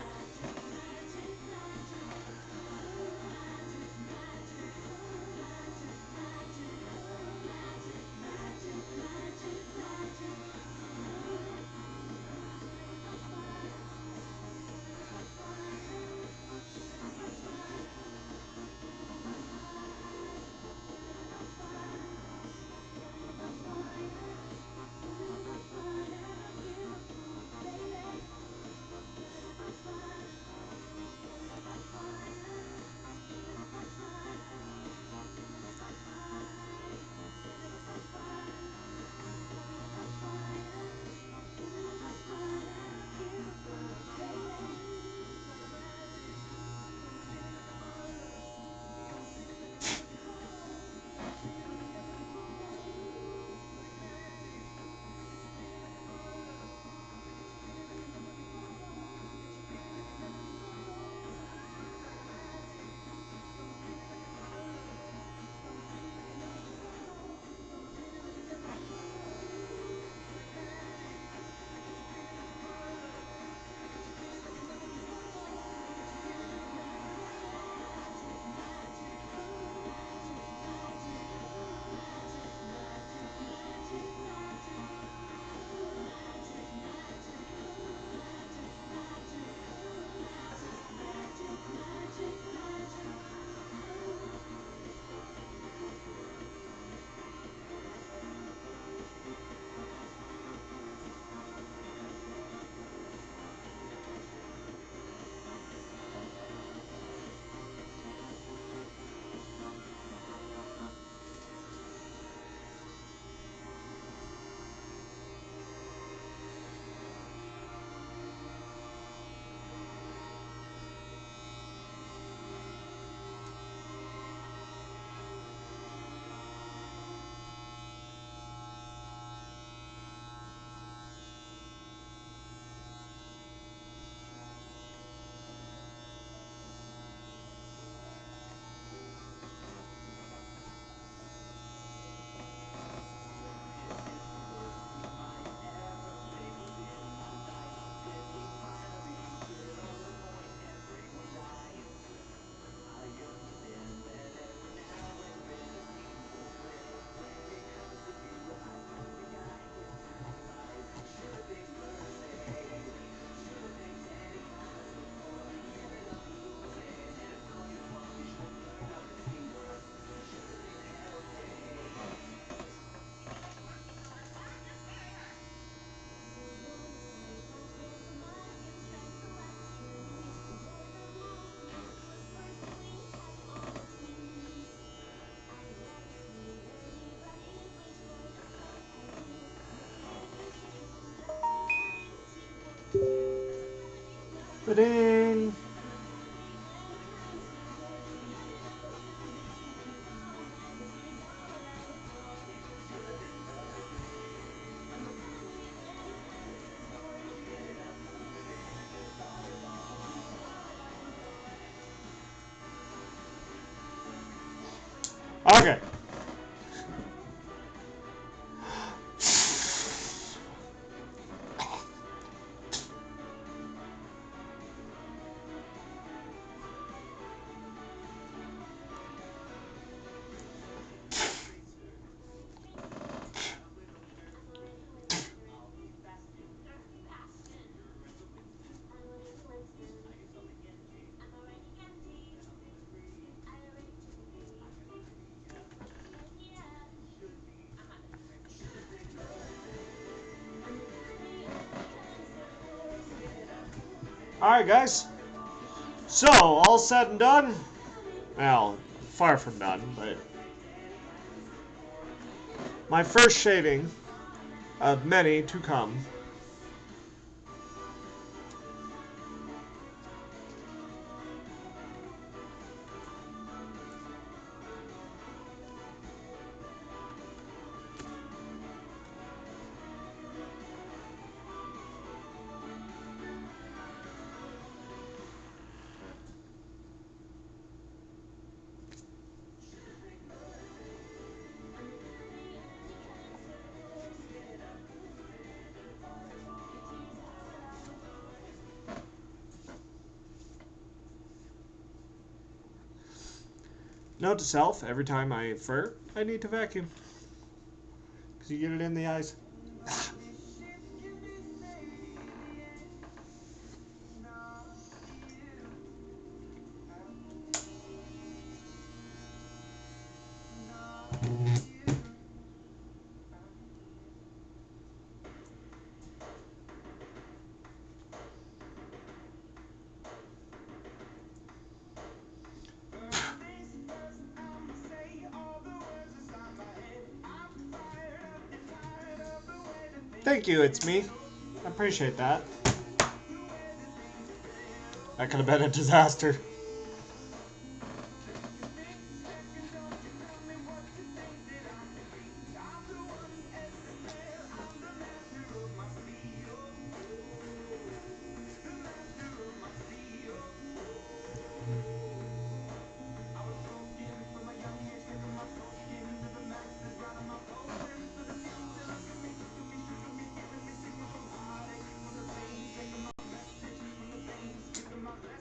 Ba-ding. Okay. Alright guys, so all said and done, well, far from done, but my first shaving of many to come. Note to self, every time I fur, I need to vacuum. Because you get it in the eyes. Thank you, it's me. I appreciate that. That could have been a disaster.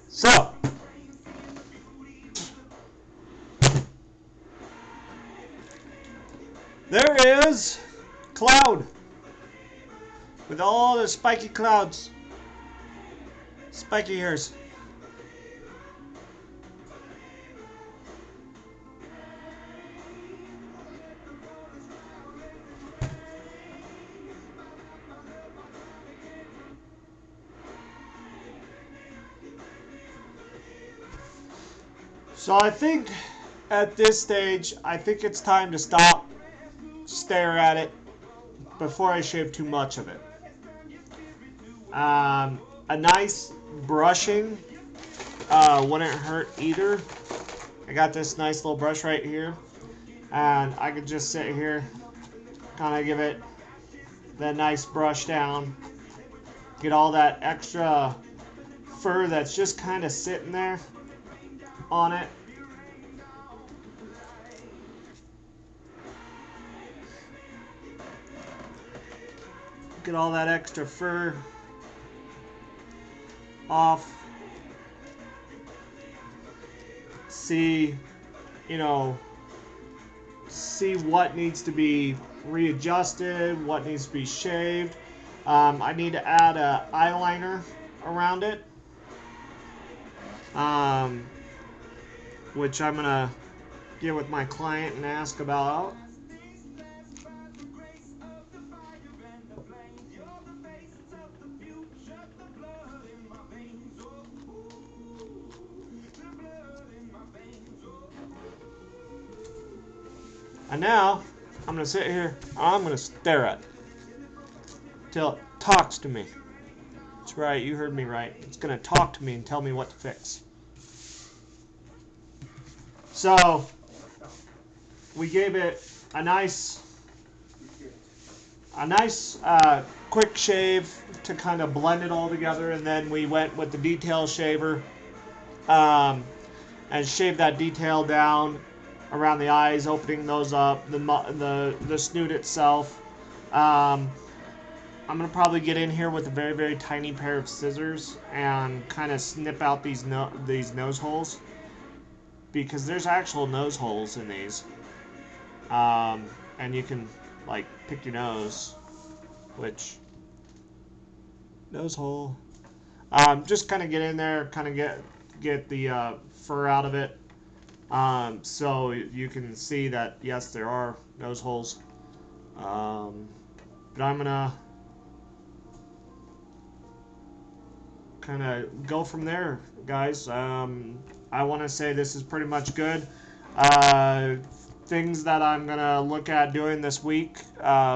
So, there is cloud with all the spiky clouds, spiky hairs. So I think at this stage, I think it's time to stop, stare at it before I shave too much of it. A nice brushing wouldn't hurt either. I got this nice little brush right here, and I could just sit here, kind of give it that nice brush down, get all that extra fur that's just kind of sitting there on it. Get all that extra fur off. See, see what needs to be readjusted, what needs to be shaved. I need to add an eyeliner around it, which I'm gonna get with my client and ask about. And now, I'm going to sit here, I'm going to stare at it till it talks to me. That's right, you heard me right. It's going to talk to me and tell me what to fix. So, we gave it a nice quick shave to kind of blend it all together, and then we went with the detail shaver and shaved that detail down around the eyes, opening those up, the snoot itself. I'm gonna probably get in here with a very, very tiny pair of scissors and kind of snip out these nose holes, because there's actual nose holes in these, and you can like pick your nose, which nose hole. Just kind of get in there, kind of get the fur out of it. So you can see that, yes, there are nose holes. But I'm gonna kind of go from there, guys. I want to say this is pretty much good. Things that I'm gonna look at doing this week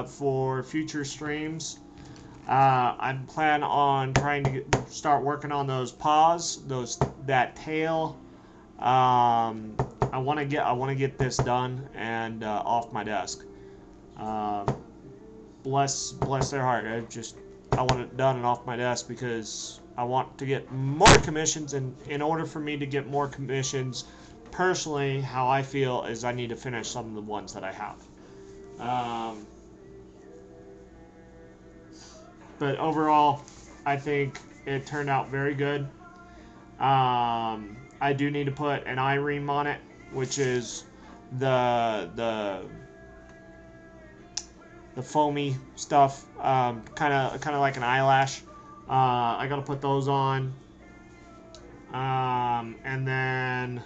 for future streams. I plan on trying to start working on those paws, that tail. I want to get this done and off my desk. Uh, bless their heart. I want it done and off my desk because I want to get more commissions, and in order for me to get more commissions, personally, how I feel is I need to finish some of the ones that I have. But overall, I think it turned out very good. I do need to put an eye ream on it, which is the foamy stuff, kind of like an eyelash. I gotta put those on, and then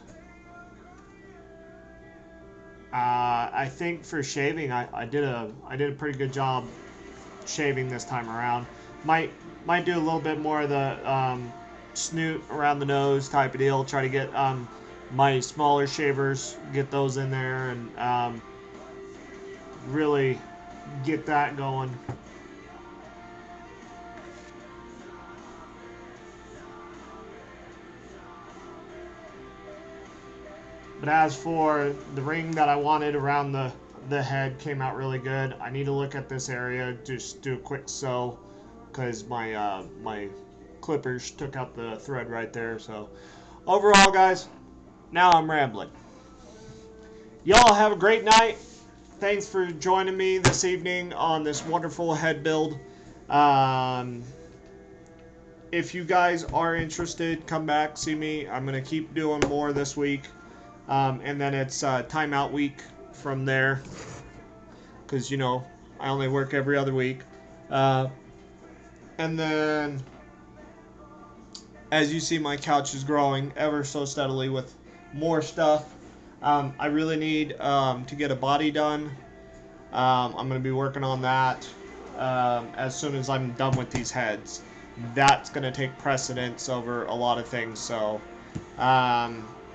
I think for shaving, I did a pretty good job shaving this time around. Might do a little bit more of the snoot around the nose type of deal. Try to get my smaller shavers, get those in there, and really get that going. But as for the ring that I wanted around the head, came out really good. I need to look at this area, just do a quick sew, because my clippers took out the thread right there. So overall, guys, now I'm rambling. Y'all have a great night. Thanks for joining me this evening on this wonderful head build. If you guys are interested, come back, see me. I'm going to keep doing more this week. And then it's timeout week from there. Because, you know, I only work every other week. And then, as you see, my couch is growing ever so steadily with more stuff. I really need to get a body done. I'm going to be working on that as soon as I'm done with these heads. That's going to take precedence over a lot of things. So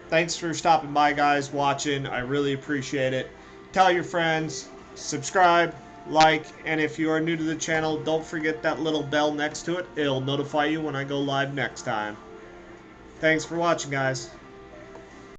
thanks for stopping by, guys, watching. I really appreciate it. Tell your friends, subscribe, like, and if you are new to the channel, don't forget that little bell next to it. It'll notify you when I go live next time. Thanks for watching, guys.